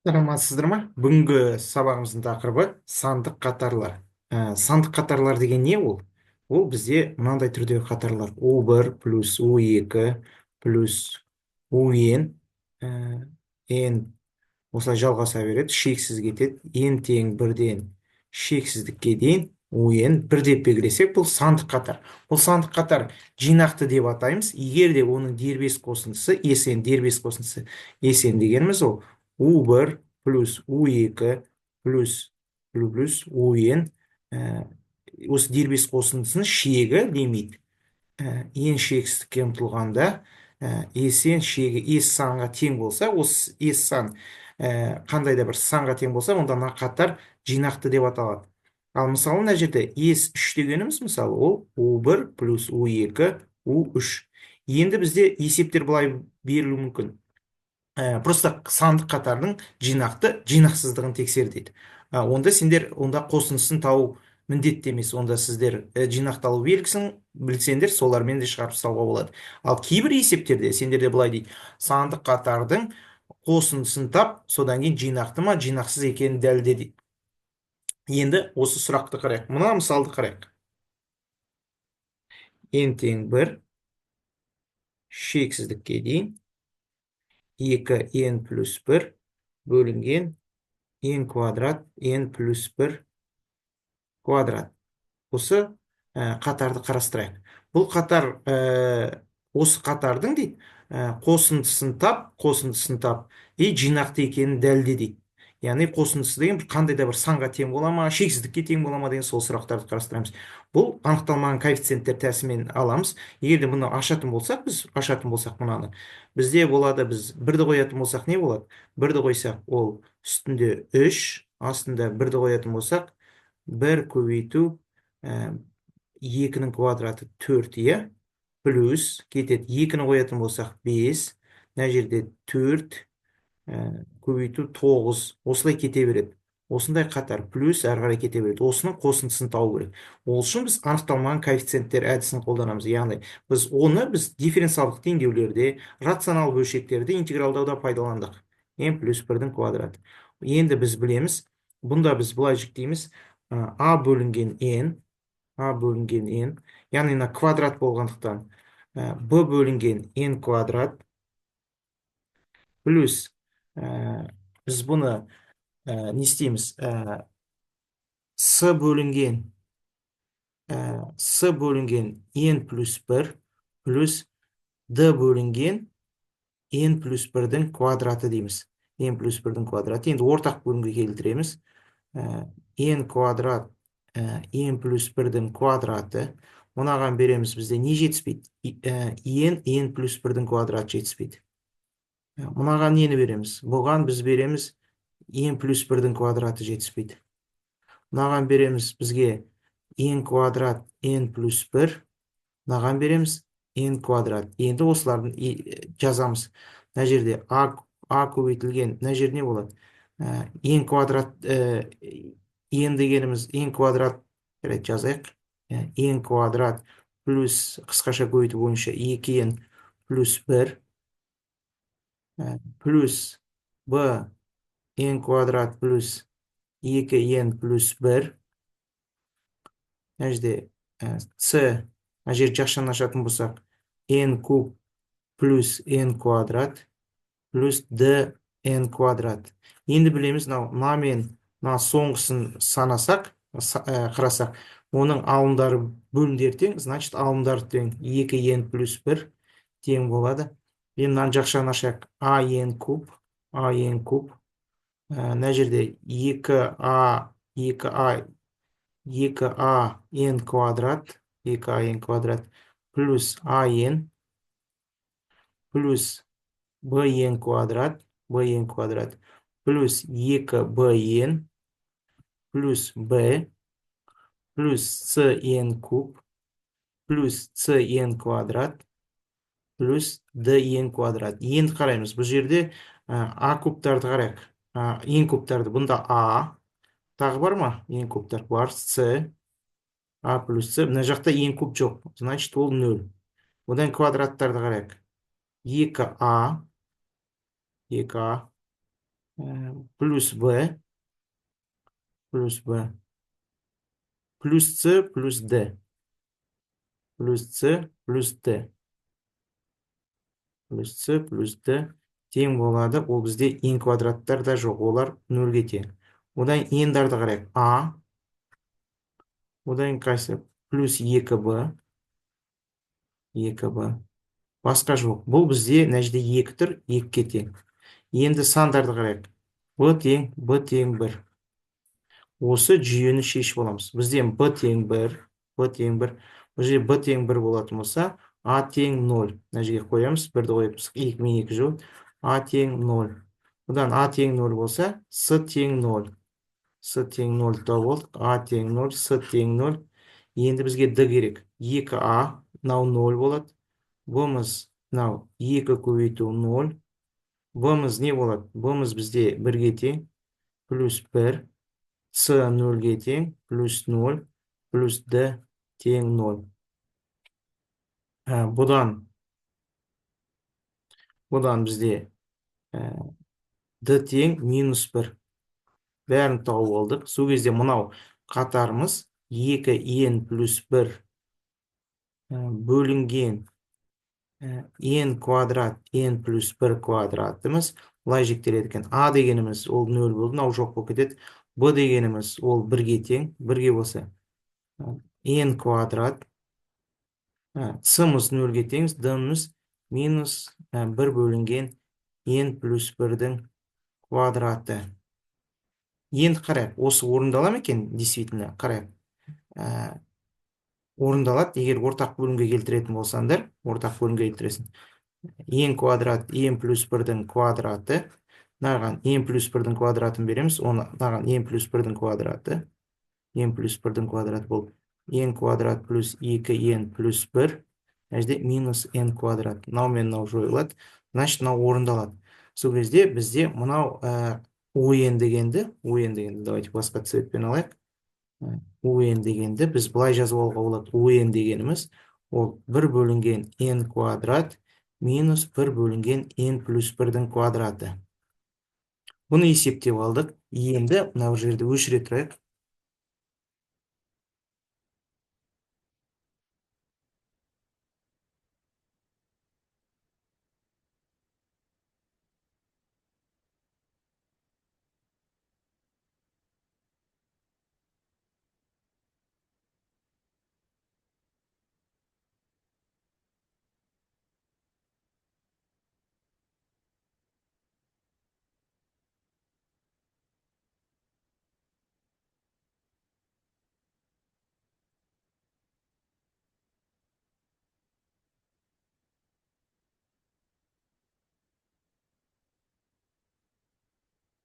Саламатсыздар ма? Бүгінгі сабағымыздың тақырыбы сандық қатарлар. Сандық қатарлар деген не ол? Ол бізде мынандай түрдегі қатарлар. У1 плюс У2 плюс UN n осылай жалғаса береді, шексіз кетеді. N тең бірден шексіздікке дейін UN бір деп белгілесек, бұл сандық қатар. Бұл сандық қатар жинақты деп атаймыз. Егер де оның дербес қосындысы SN, дербес қосындысы SN дегеніміз ол U1 плюс U2 плюс UN осы дербес қосындысының шегі лимит ең шексіздікке ұмтылғанда SN шегі S санға тең болса, осы S сан қандай да бір санға тең болса, онда мына қатар жинақты деп аталады. Ал мысалы мына жерде S3 дегеніміз мысалы ол U1 плюс U2 U3. Енді бізде есептер былай берілуі мүмкін. Просто сандық қатардың жинақсыздығын тексер дейді. Онда сендер онда қосындысын тауып міндетті емес, онда сіздер жинақталу белгісін білсеңдер солармен де шығарып салуға болады. Ал кейбір есептерде сендерде былай дейді: сандық қатардың қосындысын тап, содан кейін жинақты ма жинақсыз екенін дәлелде дейді. Енді осы сұрақты қарайық, мына мысалды қарайық. N тең 1 шексіздікке дейін 2n плюс 1 бөлінген n квадрат n плюс 1 квадрат. Осы қатарды қарастырайық. Бұл қатар, осы қатардың дейді, қосындысын тап, и жинақты екенін дәлелде дейді. Яғни қосындысы деген қандай да бір санға тең бола ма, шексіздікке тең бола ма деген сол сұрақтарды қарастырамыз. Бұл анықталмаған коэффициенттер тәсілімен аламыз. Егер де мұны ашатын болсақ, мынаны, бізде болады, біз бірді қоятын болсақ не болады? Бірді қойсақ, ол үстінде 3, астында бірді қоятын болсақ, 1 көбейту 2-нің квадраты 4, иә? Плюс кетеді, 2-ні қоятын болсақ 5, мына жерде 4 көбейту 9, осылай кете береді. Осындай қатар плюс әрі қарай кете береді. Осының қосындысын тауып керек. Ол үшін біз анықталмаған коэффициенттер әдісін қолданамыз. Яғни біз дифференциалдық теңдеулерде, рационал бөлшектерде интегралдауда пайдаландық. N плюс 1-дің квадраты. Енді біз білеміз, бұнда біз былай жүктейміз: А бөлінген N, яғни квадрат болғандықтан b бөлінген n квадрат плюс біз бұны не істейміз? с бөлінген n плюс 1 плюс d бөлінген n плюс 1-дің квадраты дейміз. n плюс 1-дің квадраты. Енді ортақ бөлімге келтіреміз. n квадрат n плюс 1-дің квадраты. Мұнаған береміз, бізде не жетіспейді? n плюс 1-дің квадраты жетіспейді. Мұнаған нені береміз? Бұған біз береміз n плюс 1-дің квадраты жетіспейді. Мұнаған береміз бізге n квадрат n плюс 1. Мұнаған береміз n квадрат. Енді осылардың жазамыз. Мына жерде a көбейтілген, мына жерде не болады? n квадрат, n дегеніміз n квадрат, жазайық. n квадрат плюс қысқаша көбейту бойынша 2n плюс 1 плюс b n квадрат плюс 2n плюс 1. Мына жерде c, мына жер жақшаны ашатын болсақ, n куб плюс n квадрат плюс dn квадрат. Енді білеміз, мынамен соңғысын санасақ, қарасақ, оның алымдары бөлімдері тең, значит алымдары тең, 2n плюс 1 тең болады. Мен мынаны жақшаны ашайық, an куб, мына жерде 2a n квадрат, плюс an плюс bn квадрат, плюс 2bn плюс b плюс cn куб плюс cn квадрат плюс dn квадрат. Енді қараймыз, бұл жерде a кубтарды қарайық. n кубтарды, бұнда a, тағы бар ма? n кубтар бар, c, a плюс c, мына жақта n куб жоқ, значит ол 0. Одан квадраттарды қарайық. 2a плюс b плюс b плюс c плюс d плюс c плюс d плюс c плюс d тең болады. Ол бізде n квадраттар да жоқ, олар нөлге тең. Одан ендарды қарайық. Одан қайсы плюс 2b 2b басқа жоқ. Бұл бізде мына жерде 2 тұр, 2-ге тең. Енді сандарды қарайық. b тең 1. Осы жүйені шешіп аламыз. Бізден b тең 1, b тең 1. Бұл жерде b тең 1 болатын болса, a тең 0. Мына жерге қоямыз, 1-ді қойыппыз, 2 мен 2 жоқ. a тең 0. Бұдан a тең 0 болса, s тең 0. s тең 0 тауып болдық. a тең 0, s тең 0. Енді бізге d керек. 2a, мынау 0 болады. Бұмыз, мынау 2 көбейту 0. Бұмыз не болады? Бұмыз бізде 1-ге тең, плюс 1. С 0-ге тең, плюс 0, плюс d тең 0. Бұдан бізде d тең минус 1. Бәрін тауып алдық. Сол кезде мынау қатарымыз 2n плюс 1 бөлінген n квадрат n плюс 1 квадратымыз былай жіктеледі екен. А дегеніміз ол 0 болды, мынау жоқ болып кетеді. Б дегеніміз ол 1-ге тең, 1-ге болса n квадрат, с-мыз 0-ге теңіз, д-мыз минус 1 бөлінген n плюс 1-дің квадраты. Енді қарайық, осы орындала ма екен? Действительно, қарайық. Орындалады, егер ортақ бөлімге келтіретін болсаңдар, ортақ бөлімге келтіресің. n квадрат n плюс 1-дің квадраты. Мынаған n плюс 1-дің квадратын береміз, мынаған n плюс 1-дің квадраты. n плюс 1-дің квадраты бұл n квадрат плюс 2n плюс 1. Әжде минус n квадрат. Мынау жойылады. Значит, мынау орындалады. Сол кезде бізде мынау он дегенді, давайте басқа цветпен алайық. он дегенді біз былай жазып алуға болады. он дегеніміз ол 1 бөлінген n квадрат минус 1 бөлінген n плюс 1-дің квадраты. Бұны есептеп алдық. Енді мынау жерде өшіре тұрайық.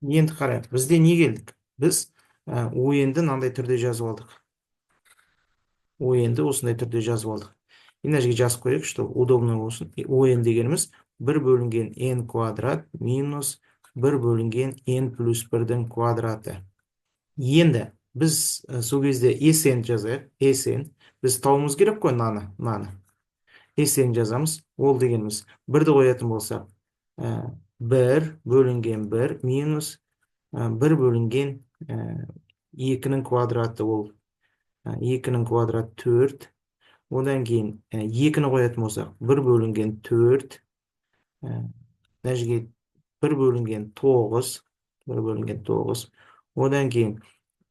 Енді қарайық, бізде не келдік? Біз ойынды мынандай түрде жазып алдық. Ойынды осындай түрде жазып алдық. Мына жерге жазып қояйық, что удобно болсын. Ойын дегеніміз 1 бөлінген n квадрат минус 1 бөлінген n плюс 1-дің квадраты. Енді біз сол кезде sn жазайық. Sn біз тауымыз керек қой мынаны. Sn жазамыз. Ол дегеніміз 1-ді қоятын болсақ, 1 бөлінген 1 минус 1 бөлінген 2-нің квадраты ол 2-нің квадраты 4. Одан кейін 2-ні қоятын болсақ, 1 бөлінген 4. Нәжіге 1 бөлінген 9. 1 бөлінген 9. Одан кейін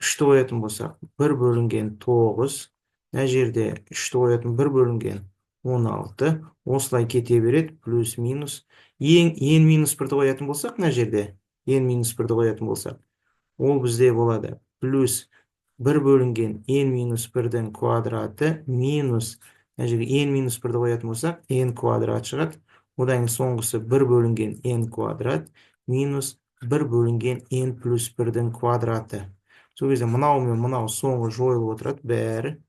3-ті қоятын болсақ, 1 бөлінген 9. Мына жерде 3-ті қоятын 1 бөлінген 16. Осылай кете береді, плюс минус. Ең минус 1-ді қоятын болсақ, мына жерде n минус 1-ді қоятын болсақ, ол бізде болады плюс 1 бөлінген n минус 1-дің квадраты минус, мына жерге n минус 1-ді қоятын болсақ, n квадрат шығады. Одан соңғысы 1 бөлінген n квадрат минус 1 бөлінген n плюс 1-дің квадраты. Сол кезде мынау мен мынау соңғы жойылып отырады бәрі.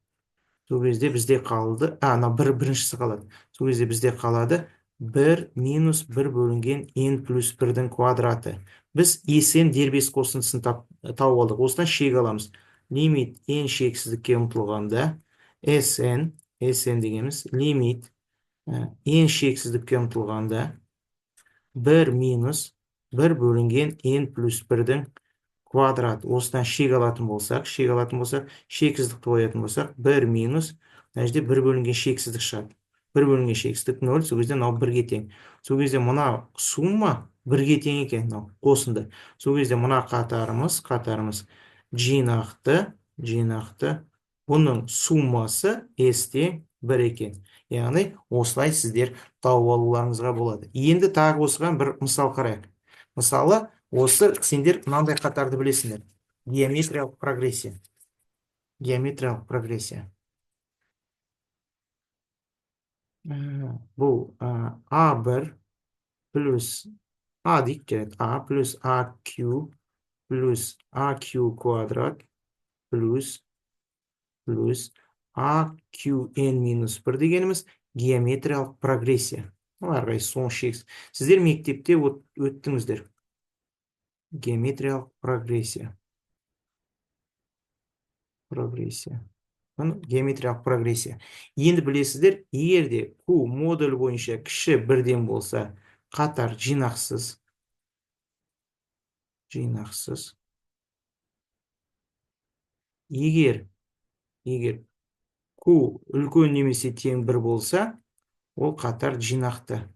Сол кезде бізде қалды, біріншісі қалады. Сол кезде бізде қалады 1 минус 1 бөлінген n плюс 1-дің квадраты. Біз sn дербес қосындысын тауып алдық. Осыдан шек аламыз. Лимит n шексіздікке ұмтылғанда, sn дегеніміз лимит n шексіздікке ұмтылғанда 1 минус 1 бөлінген n плюс 1-дің квадрат. Осыдан шек алатын болсақ, шексіздікті қоятын болсақ, 1 минус, мына жерде 1 бөлінген шексіздік шығады. 1 бөлінген шексіздік 0, сол кезде мынау 1-ге тең. Сол кезде мына сумма 1-ге тең екен, мынау қосынды. Сол кезде мына қатарымыз жинақты, бұның суммасы s тең 1 екен. Яғни, осылай сіздер тауып алуларыңызға болады. Енді тағы осыған бір мысал қарайық. Мысалы, осы сендер мынандай қатарды білесіңдер. Геометриялық прогрессия. Бұл А1 плюс А дейік жарайды. А плюс АQ плюс АQ квадрат плюс AQN минус 1 дегеніміз геометриялық прогрессия. Оларға соң шексіз. Сіздер мектепте өттіңіздер. Геометриялық прогрессия. Геометриялық прогрессия. Енді білесіздер, егерде Q модуль бойынша кіші бірден болса, қатар жинақсыз. Егер Q үлкен немесе тең 1 болса, ол қатар жинақты.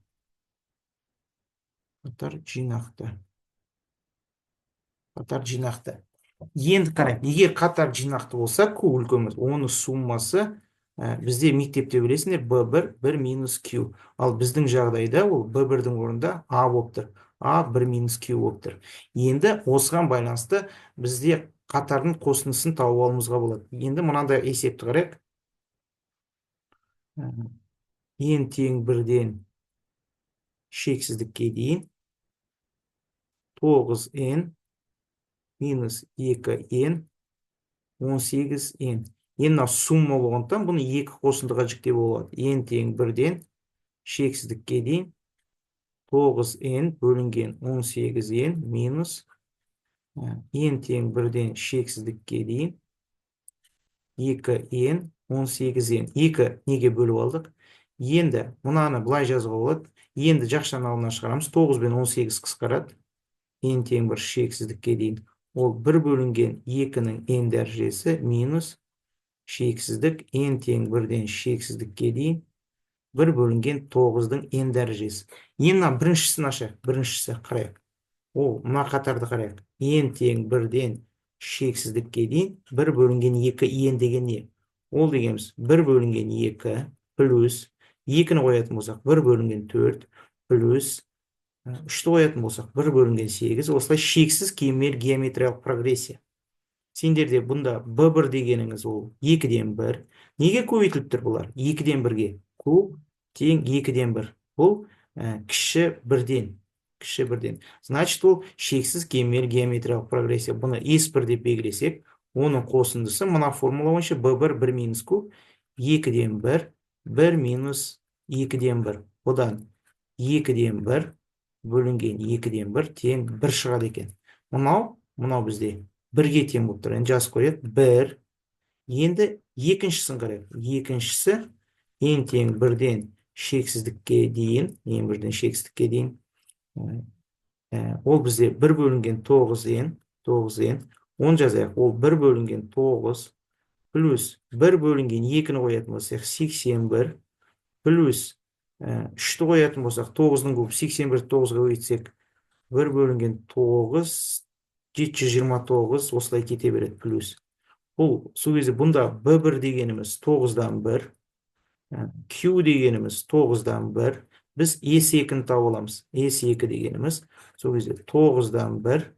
Енді қарайық, егер қатар жинақты болса, Q үлкен, оның суммасы бізде мектепте білесіңдер B1 1 минус Q. Ал біздің жағдайда ол B1-дің орнында A болып тұр. A 1 минус Q болып тұр. Енді осыған байланысты бізде қатардың қосындысын тауып алуымызға болады. Енді мынандай есепті қарайық. N тең 1-ден шексіздікке дейін 9n минус 2n 18n. Енді сумма болғандықтан бұны 2 қосындыға жіктеп болады. N тең 1-ден шексіздікке дейін 9n бөлінген 18n минус n тең 1-ден шексіздікке дейін 2n 18n. 2 неге бөліп алдық? Енді мұнаны былай жазуға болады. Енді жақшан алдына шығарамыз. 9 бен 18 қысқарады. N тең 1 шексіздікке дейін. Ол 1 бөлінген 2-нің n дәрежесі минус шексіздік n тең 1-ден шексіздікке дейін 1 бөлінген 9-дың n дәрежесі. Енді біріншісін ашайық. Біріншісі қарайық. Ол мына қатарды қарайық. N тең 1-ден шексіздікке дейін 1 бөлінген 2 n деген не? Ол дегеніміз 1 бөлінген 2 плюс 2-ні қоятын болсақ 1 бөлінген 4 плюс 3-ті қоятын болсақ 1 бөлінген 8. Осылай шексіз кемел геометриялық прогрессия. Сендерде бұнда B1 дегеніңіз ол 2-ден 1. Неге көбейтіліп тұр бұлар? 2-ден 1-ге. Q тең 2-ден 1. Бұл кіші 1-ден. Значит, ол шексіз кемел геометриялық прогрессия. Бұны S1 деп белгілесек, оның қосындысы мына формула бойынша B1 1 минус Q 2-ден 1, 1 минус 2-ден 1. Одан 2-ден 1 бөлінген 2-ден 1 тең 1 шығады екен. Мынау бізде 1-ге тең болып тұр. Енді жазып қояйық. 1. Енді екіншісін қарайық. Екіншісі n тең 1-ден шексіздікке дейін, ол бізде 1 бөлінген 9n. Оны жазайық. Ол 1 бөлінген 9 плюс 1 бөлінген 2-ні қоятын болсақ 81 плюс 3-ті қоятын болсақ 9-ның көп 81 9-ға өйтсек 1 бөлінген 9 729 осылай кете береді плюс. Бұл сол кезде бұнда B1 дегеніміз 9-дан 1, Q дегеніміз 9-дан 1, біз S2-ні тауып аламыз. S2 дегеніміз сол кезде 9-дан 1,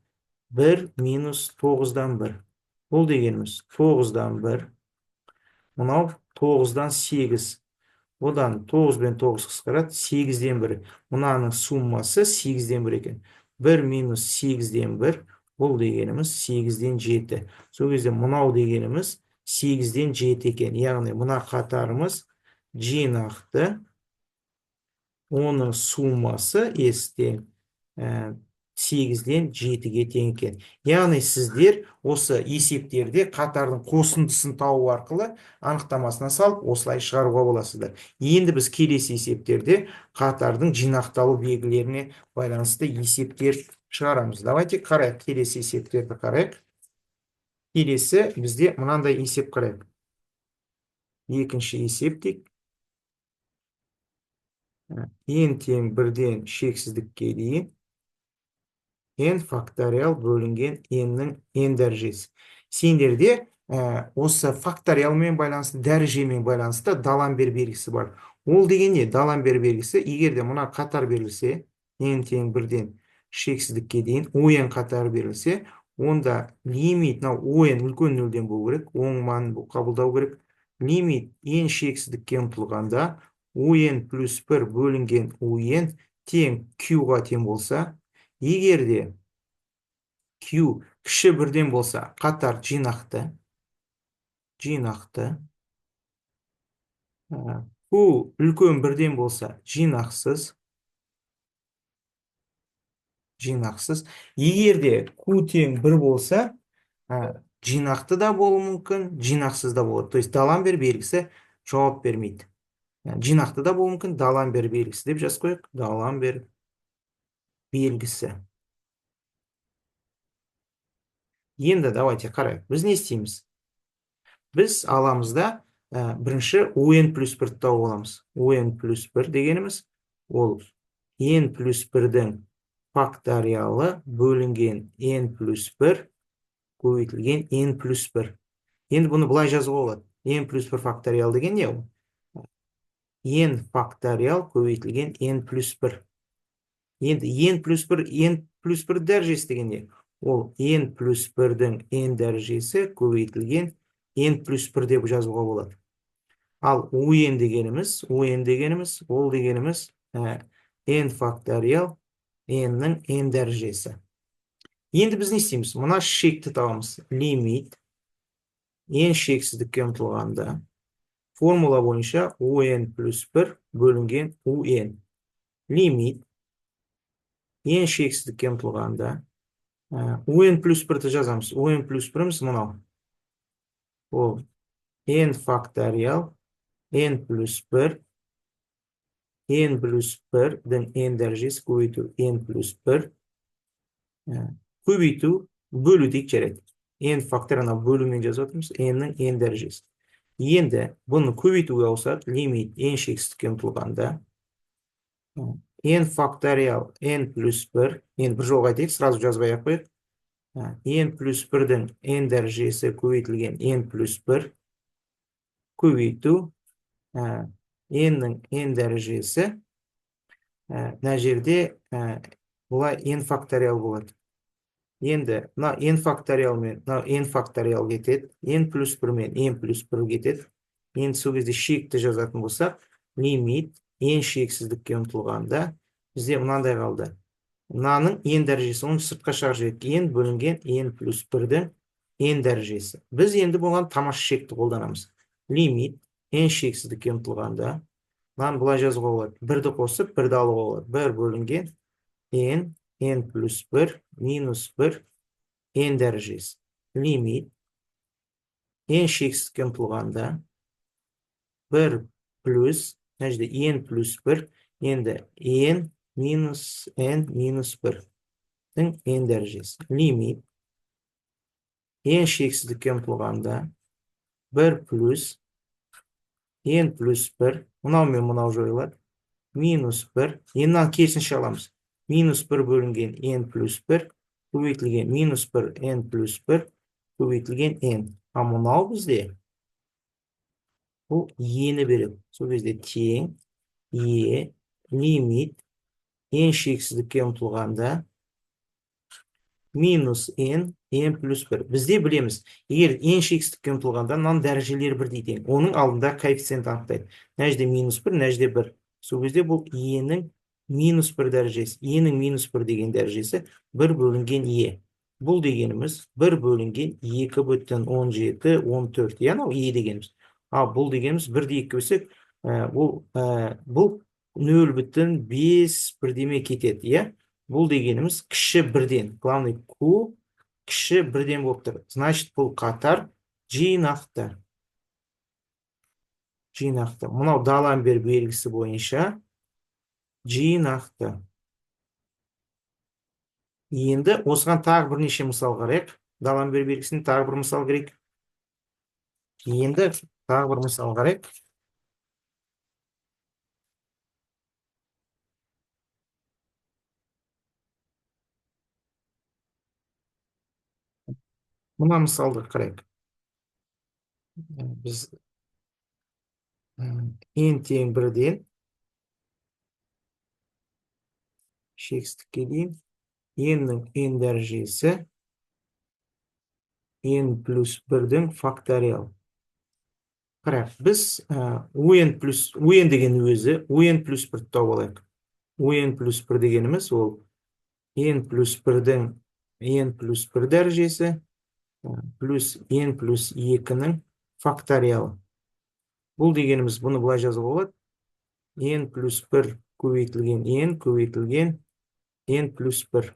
1 минус 9-дан 1. Бұл дегеніміз 9-дан 1, мынау 9-дан 8. Одан 9 бен 9 қысқарады, 8-ден 1. Мұнаның суммасы 8-ден 1 екен. 1 минус 8-ден 1, бұл дегеніміз 8-ден 7. Сол кезде мұнау дегеніміз 8-ден 7 екен. Яғни мұна қатарымыз жинақты. Оның суммасы S тең 8-ден 7-ге тең екен. Яғни сіздер осы есептерде қатардың қосындысын тауып арқылы анықтамасына салып, осылай шығаруға боласыздар. Енді біз келесі есептерде қатардың жинақталу белгілеріне байланысты есептер шығарамыз. Давайте қарайық, келесі есептерді қарайық. Келесі бізде мынандай есеп қарайық. Екінші есеп дейік. N тең 1-ден шексіздікке дейін n факториал бөлінген n-нің n дәрежесі. Сендерде осы факториалмен байланысты, дәрежемен байланысты даламбер белгісі бар. Ол деген не? Даламбер белгісі, егер де мына қатар берілсе, n тең 1-ден шексіздікке дейін он қатар берілсе, онда лимит, он үлкен нөлден болу керек, оң мәнін қабылдау керек. Лимит n шексіздікке ұмтылғанда он плюс 1 бөлінген он тең q-ға тең болса, егер де q кіші 1-ден болса, қатар жинақты. Q үлкен 1-ден болса, жинақсыз. Егер де Q тең 1 болса, жинақты да болуы мүмкін, жинақсыз да болады. То есть даламбер белгісі жауап бермейді. Жинақты да болуы мүмкін, даламбер белгісі деп жазып қояйық. Даламбер белгісі. Енді давайте қарайық. Біз не істейміз? Біз аламызда бірінші он плюс 1 тауып аламыз. Он плюс 1 дегеніміз ол n плюс 1-дің факториалы бөлінген n плюс 1 көбейтілген n плюс 1. Енді бұны былай жазуға болады. n плюс 1 факториал деген не ол? n факториал көбейтілген n плюс 1. Енді n плюс 1 дәрежесі деген не? Ол n плюс 1-дің n дәрежесі көбейтілген n плюс 1 деп жазуға болады. Ал он дегеніміз, ол дегеніміз n факториал n-нің n дәрежесі. Енді біз не істейміз? Мына шекті табамыз. Лимит n шексіздікке ұмтылғанда формула бойынша он плюс 1 бөлінген un. Лимит n шексіздікке ұмтылғанда un плюс 1-ді жазамыз. Un плюс 1-іміз мынау. Ол n факториал n плюс 1 дің n дәрежесі көбейту n плюс 1 көбейту бөлу дейік жарайды. n факториал бөлумен жазып отырмыз, n-нің n дәрежесі. Енді бұны көбейтуге ауысады. Лимит n шексіздікке ұмтылғанда n факториал n плюс 1, енді бір жолға айтайық, сразу жазбай ақ қояйық. n плюс 1-дің n дәрежесі көбейтілген n плюс 1 көбейту n-нің n дәрежесі, мына жерде бұлай n факториал болады. Енді n факториал мен n факториал кетеді, n плюс 1 мен n плюс 1 кетеді. Енді сол кезде шекті жазатын болсақ, лимит n шексіздікке ұмтылғанда бізде мынандай қалды. Мынаның n дәрежесі, оны сыртқа шығарып жібердік. n бөлінген n плюс 1-дің n дәрежесі. Біз енді бұған тамаша шекті қолданамыз. Лимит n шексіздікке ұмтылғанда, мынаны былай жазуға болады. 1-ді қосып, 1-ді алуға болады. 1 бөлінген n плюс 1 минус 1 n дәрежесі. Лимит n шексіздікке ұмтылғанда 1 плюс, n плюс 1, енді n минус n минус 1-дің n дәрежесі. Лимит n шексіздікке ұмтылғанда 1 плюс n плюс 1, мынау мен мынау жойылады, минус 1, енді керісінше аламыз. Минус 1 бөлінген n плюс 1 көбейтілген минус 1 n плюс 1 көбейтілген n. А мынау бізде бұл ені береді. Сол кезде тең лимит n шексіздікке ұмтылғанда минус n плюс 1. Бізде білеміз, егер n шексіздікке ұмтылғанда мынаның дәрежелері бірдей тең. Оның алдында коэффициент анықтайды. Мына жерде минус 1, мына жерде 1. Сол кезде бұл e-нің минус 1 дәрежесі. E-нің минус 1 деген дәрежесі 1 бөлінген e. Бұл дегеніміз 1 бөлінген 2,17, 14. Яғни e дегеніміз. Ал бұл дегеніміз 1-де 2 бөлсек, бұл 0,5 бірдеме кетеді. бұл дегеніміз кіші бірден. Главный q кіші бірден болып тұр. Значит, бұл қатар жинақты. Жинақты. Мынау Даламбер белгісі бойынша жинақты. Енді осыған тағы бірнеше мысал қарайық. Даламбер белгісіне тағы бір мысал керек. Енді тағы бір мысал қарайық. Мына мысалды қарайық. Біз n тең бірден шексіздікке дейін n-нің n дәрежесі n плюс 1-дің факториал. Қарайық, біз un деген өзі un плюс 1 тауып алайық. Un плюс 1 дегеніміз ол n плюс 1-дің n плюс 1 дәрежесі плюс n плюс 2-нің факториалы. Бұл дегеніміз бұны былай жазуға болады. n плюс 1 көбейтілген n көбейтілген n плюс 1.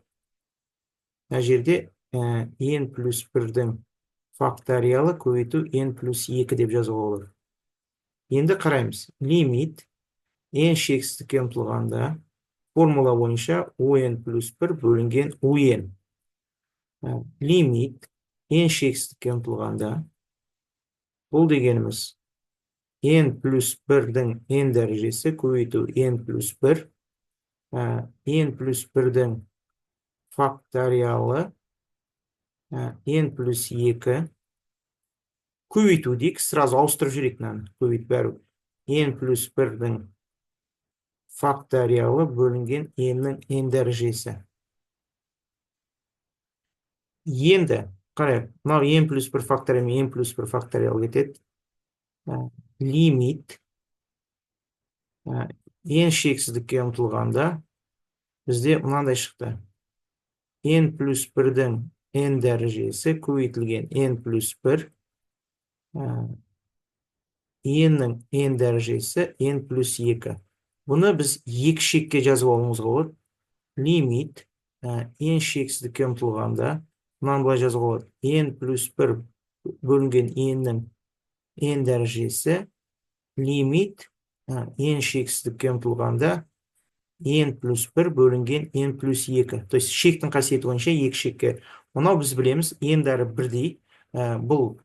Мына жерде n плюс 1-дің факториалы көбейту n плюс 2 деп жазуға болады. Енді қараймыз. Лимит n шексіздікке ұмтылғанда формула бойынша un плюс 1 бөлінген un. Лимит n шексіздікке ұмтылғанда бұл дегеніміз n плюс 1-дің n дәрежесі көбейту n плюс 1, n плюс 1-дің факториалы n плюс 2 көбейту дейік, сразу ауыстырып жүрейік мынаны, көбейт бәрі. n плюс 1-дің факториалы бөлінген n-нің n дәрежесі. Енді қарайық, мынау n плюс 1 факториал мен n плюс 1 факториал кетеді. Лимит n шексіздікке ұмтылғанда бізде мынандай шықты. n плюс 1-дің n дәрежесі көбейтілген n плюс 1, n-нің n дәрежесі n плюс 2. Бұны біз екі шекке жазып алуымызға болады. Лимит n шексіздікке ұмтылғанда мынаны былай жазуға болады. n плюс 1 бөлінген n-нің n дәрежесі лимит n шексіздікке ұмтылғанда n плюс 1 бөлінген n плюс 2. То есть шектің қасиеті бойынша екі шекке. Мынау біз білеміз, n дәрі бірдей. Бұл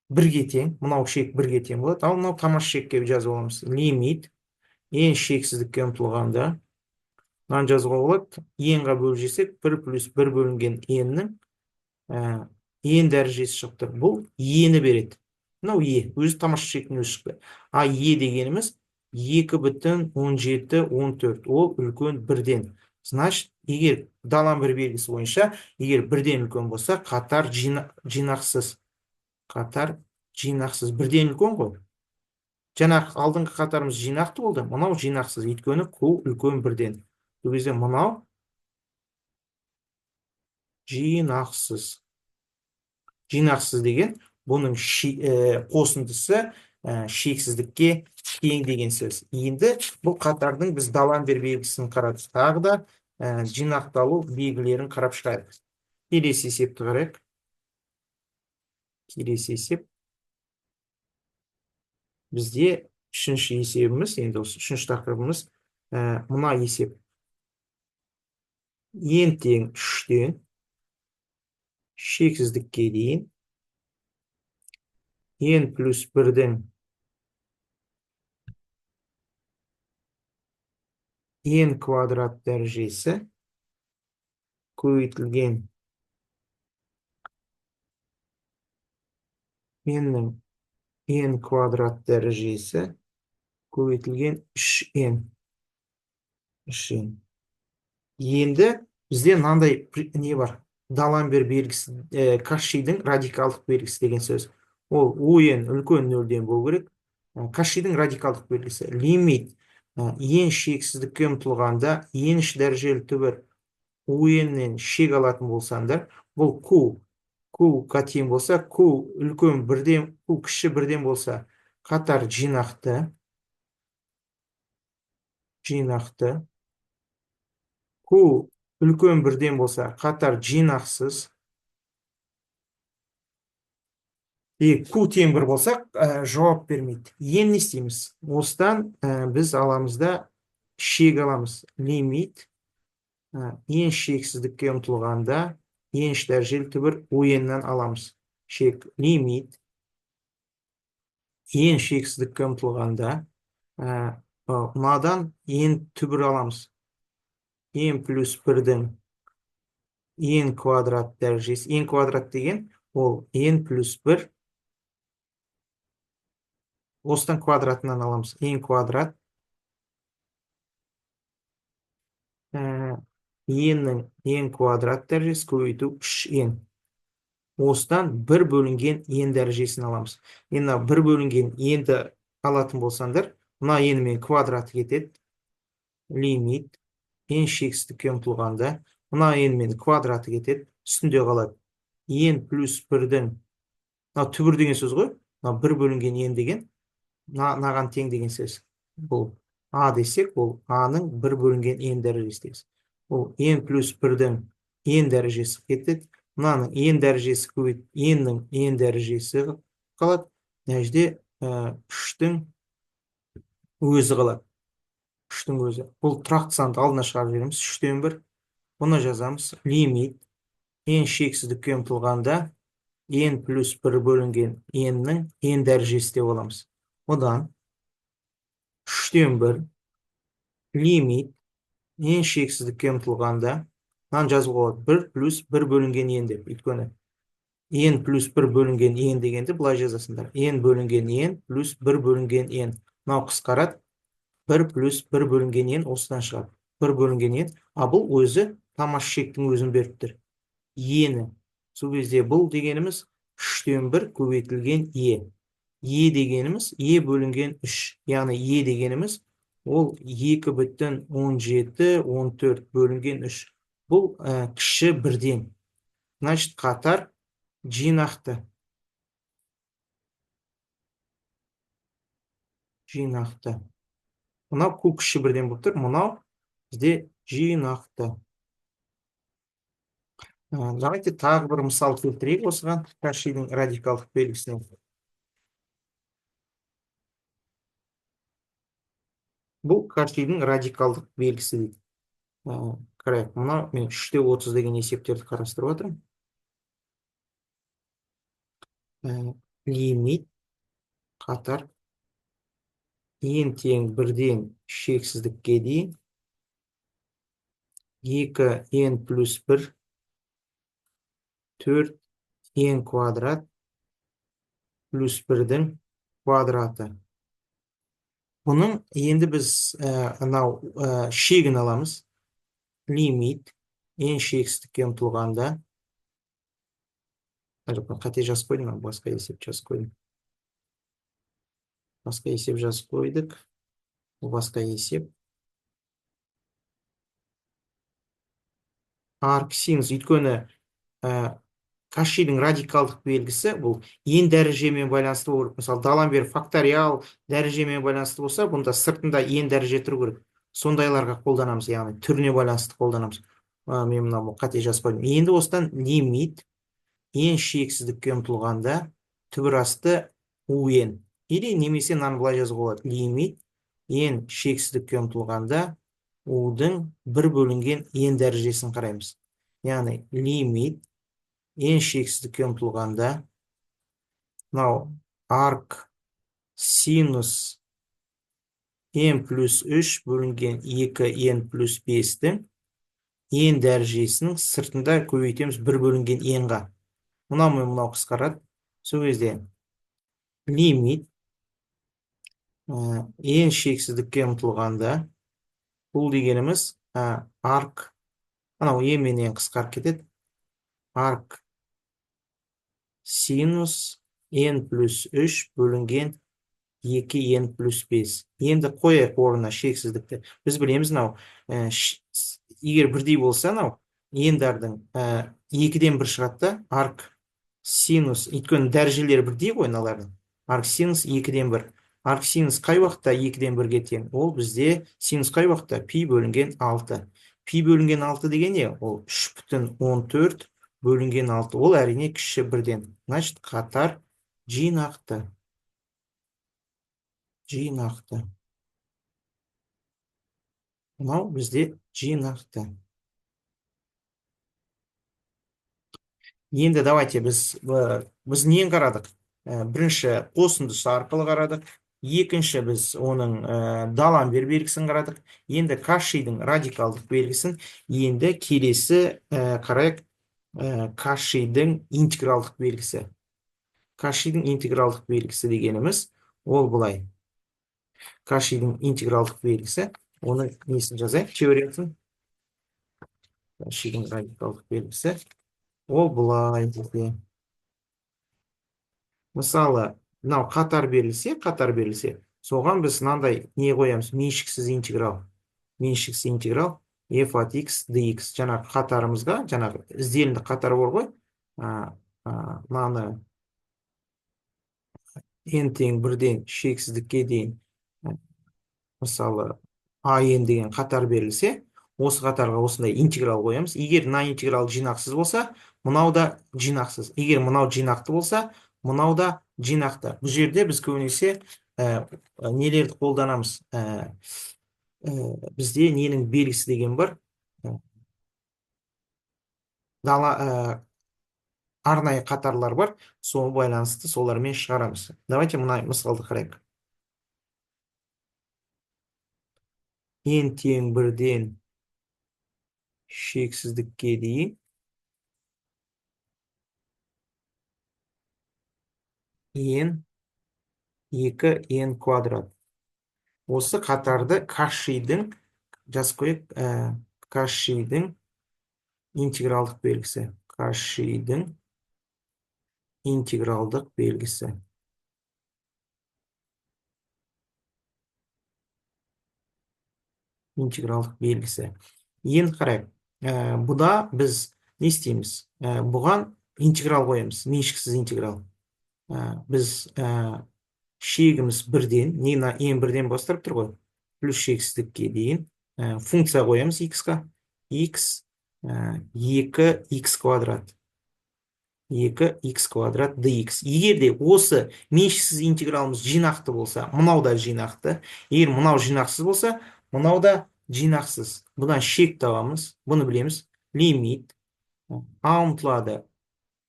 бірге тең. Мынау шек бірге тең болады. Ал мынау тамаш шекке жазып аламыз. Лимит n шексіздікке ұмтылғанда мынаны жазуға болады. n-ға бөліп жесек 1 плюс 1 бөлінген n-нің n дәрежесі шығып тұр. Бұл e-ні береді. Мынау e, өзі тамаша шектің өзі шықты. А e дегеніміз 2,17, 14. Ол үлкен бірден. Значит, егер Даламбер белгісі бойынша, егер бірден үлкен болса, қатар жинақсыз. Қатар жинақсыз. Бірден үлкен ғой. Жаңағы алдыңғы қатарымыз жинақты болды. Мынау жинақсыз. Өйткені q үлкен бірден. Бұл кезде мынау жинақсыз. Жинақсыз деген бұның қосындысы шексіздікке тең деген сөз. Енді бұл қатардың біз Даламбер белгісін қарадық. Тағы да жинақталу белгілерін қарап шығайық. Келесі есепті қарайық. Келесі есеп. Бізде үшінші есебіміз, енді осы үшінші тақырыбымыз мына есеп. n тең 3-тен шексіздікке дейін n плюс 1-дің n квадрат дәрежесі көбейтілген n-нің n квадрат дәрежесі көбейтілген 3n. Енді бізде мынандай не бар? Даламбер белгісі, Кашидің радикалдық белгісі деген сөз. Ол un үлкен нөлден болу керек. Кашидің радикалдық белгісі. Лимит n шексіздікке ұмтылғанда n-ші дәрежелі түбір un-нен шек алатын болсаңдар, бұл q-ға тең болса, q үлкен бірден, q кіші бірден болса, қатар жинақты. q үлкен бірден болса қатар жинақсыз, q тең бір болса жауап бермейді. Енді не істейміз? Осыдан біз аламыз да шек аламыз. Лимит ең шексіздікке ұмтылғанда ең дәрежелі түбір ойыннан аламыз. Шек лимит ең шексіздікке ұмтылғанда мынадан ең түбір аламыз. Ең плюс бірдің ең квадрат дәрежесі. Ең квадрат деген ол ең плюс бір. Осыдан квадратынан аламыз. Ең квадрат еннің ең квадрат дәрежесі көбейту 3n. Осыдан бір бөлінген n дәрежесін аламыз. Енді бір бөлінген n-ді алатын болсаңдар, мына n-мен квадраты кетеді. Лимит n шексіздікке ұмтылғанда, мына n-мен квадраты кетеді. Үстінде қалады. n плюс 1-дің, түбір деген сөз ғой. Бір бөлінген n деген, наған тең деген сөз. Бұл a десек, ол a-ның бір бөлінген n дәрежесі дейміз. Ол n плюс 1-дің n дәрежесі кетеді. Мынаның n дәрежесі көбейді, n-ның n дәрежесі қалады. Мына жерде 3-дің өзі қалады. 3-дің өзі. Бұл тұрақты санды алдына шығарып жібереміз. 3-тен 1. Бұны жазамыз. Лимит n шексіздікке ұмтылғанда n плюс 1 бөлінген n-ның n дәрежесі деп аламыз. Одан 3-тен 1 лимит n шексіздікке ұмтылғанда мынаны жазуға болады. 1 плюс 1 бөлінген n деп. Өйткені n плюс 1 бөлінген n дегенде былай жазасыңдар. n бөлінген n плюс 1 бөлінген n. Мынау қысқарады. 1 плюс 1 бөлінген n осыдан шығады. 1 бөлінген n. Бұл өзі тамаша шектің өзін беріп тұр. Ені. Сол кезде бұл дегеніміз 3-тен 1 көбейтілген e. E дегеніміз e бөлінген 3. Яғни e дегеніміз ол 2,17, 14 бөлінген 3. Бұл кіші бірден. Значит, қатар жинақты. Жинақты. Мұнау q кіші бірден болып тұр. Мұнау бізде жинақты. Давайте тағы бір мысал келтірейік осыған. Кашидің радикалдық белгісіне. Бұл Кашидің радикалдық белгісі дейді. Қарайық, мұна мен 3-те 30 деген есептерді қарастырып отырмын. Лимит қатар n тең 1-ден шексіздікке дейін 2n плюс 1 4n квадрат плюс 1-дің квадраты. Бұның енді біз шегін аламыз. Лимит n шексіздікке ұмтылғанда, қате жазып қойдым, басқа есеп жазып қойдым. Басқа есеп жазып қойдық. Басқа есеп. Арк синус, өйткені Кашидің радикалдық белгісі бұл n дәрежемен байланысты болу керек. Мысалы, Даламбер факториал дәрежемен байланысты болса, бұнда сыртында n дәреже тұру керек. Сондайларға қолданамыз, яғни түріне байланысты қолданамыз. Мен мына қате жазып қойдым. Енді осыдан лимит n шексіздікке ұмтылғанда түбір асты un. Или немесе мынаны былай жазуға болады. Лимит n шексіздікке ұмтылғанда u-дің 1 бөлінген n дәрежесін қараймыз. Яғни лимит n шексіздікке ұмтылғанда мынау арк синус n плюс 3 бөлінген 2n плюс 5-дің n дәрежесінің сыртында көбейтеміз 1 бөлінген n-ға. Мынау мен мынау қысқарады. Сол кезде лимит n шексіздікке ұмтылғанда бұл дегеніміз арк, анау n мен n қысқарып кетеді. Арк синус n плюс 3 бөлінген 2n плюс 5. Енді қояйық орнына шексіздікті. Біз білеміз, егер бірдей болса, n-дардың 2-ден 1 шығатты, арк синус, өйткені дәрежелері бірдей ғой налардың. Арк синус 2-ден 1. Арк синус қай уақытта 2-ден 1-ге тең? Ол бізде синус қай уақытта? Пи бөлінген 6. пи бөлінген 6 деген не? Ол 3,14 бөлінген 6. Ол әрине кіші бірден. Значит, қатар жинақты. Жинақты. Мынау бізде жинақты. Енді давайте біз нені қарадық? Бірінші қосындысы арқылы қарадық. Екінші біз оның Даламбер белгісін қарадық. Енді Кашидің радикалдық белгісін. Енді келесі қарайық Кашидің интегралдық белгісі. Кашидің интегралдық белгісі дегеніміз ол былай. Кашидің интегралдық белгісі. Оның несін жазайық? Теориясын. Кашидің радикалдық белгісі. Ол былай дейді. Мысалы, мынау қатар берілсе, соған біз мынандай не қоямыз? Меншіксіз интеграл. Меншіксіз интеграл f от x dx. Жаңағы қатарымызға, жаңағы ізделінді қатар бар ғой. Мынаны n тең бірден шексіздікке дейін, мысалы, an деген қатар берілсе, осы қатарға осындай интеграл қоямыз. Егер мына интеграл жинақсыз болса, мынау да жинақсыз. Егер мынау жинақты болса, мынау да жинақты. Бұл жерде біз көбінесе нелерді қолданамыз. Бізде ненің белгісі деген бар. Арнайы қатарлар бар. Соны байланысты солармен шығарамыз. Давайте мына мысалды қарайық. N тең бірден шексіздікке дейін n 2n квадрат. Осы қатарды Кашидің, жазып қойып, Кашидің интегралдық белгісі. Кашидің интегралдық белгісі. Интегралдық белгісі. Енді қарайық. Бұда біз не істейміз? Бұған интеграл қоямыз. Меншіксіз интеграл. Біз шегіміз бірден, ең бірден бастырып тұр ғой. Плюс шексіздікке дейін функция қоямыз x-қа. x 2x квадрат. 2x квадрат dx. Егер де осы меншіксіз интегралымыз жинақты болса, мынау да жинақты. Егер мынау жинақсыз болса, мынау да жинақсыз. Бұдан шек табамыз. Бұны білеміз. Лимит а ұмтылады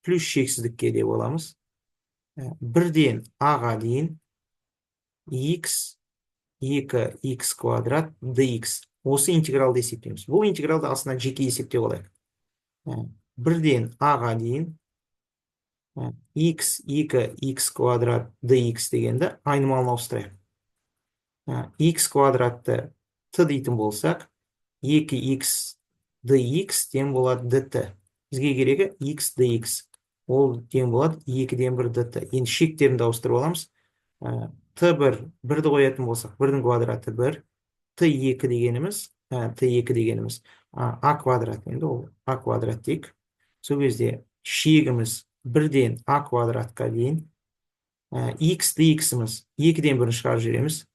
плюс шексіздікке деп аламыз. Бірден аға дейін x 2x квадрат dx. Осы интегралды есептейміз. Бұл интегралды аслында жеке есептеп алайық. Бірден аға дейін x 2x квадрат dx дегенді айнымалына ауыстырайық. X квадратты t дейтін болсақ, 2x dx тең болады dt. Бізге керегі x dx. Ол тең болады 2-ден 1 dt. Енді шектерінде ауыстырып аламыз. T1, 1-ді қоятын болсақ, 1-дің квадраты 1. T2 дегеніміз a квадрат. Енді ол a квадрат дейік. Сол кезде шегіміз 1-ден a квадратқа дейін. X dx'іміз 2-ден 1 шығарып жібереміз.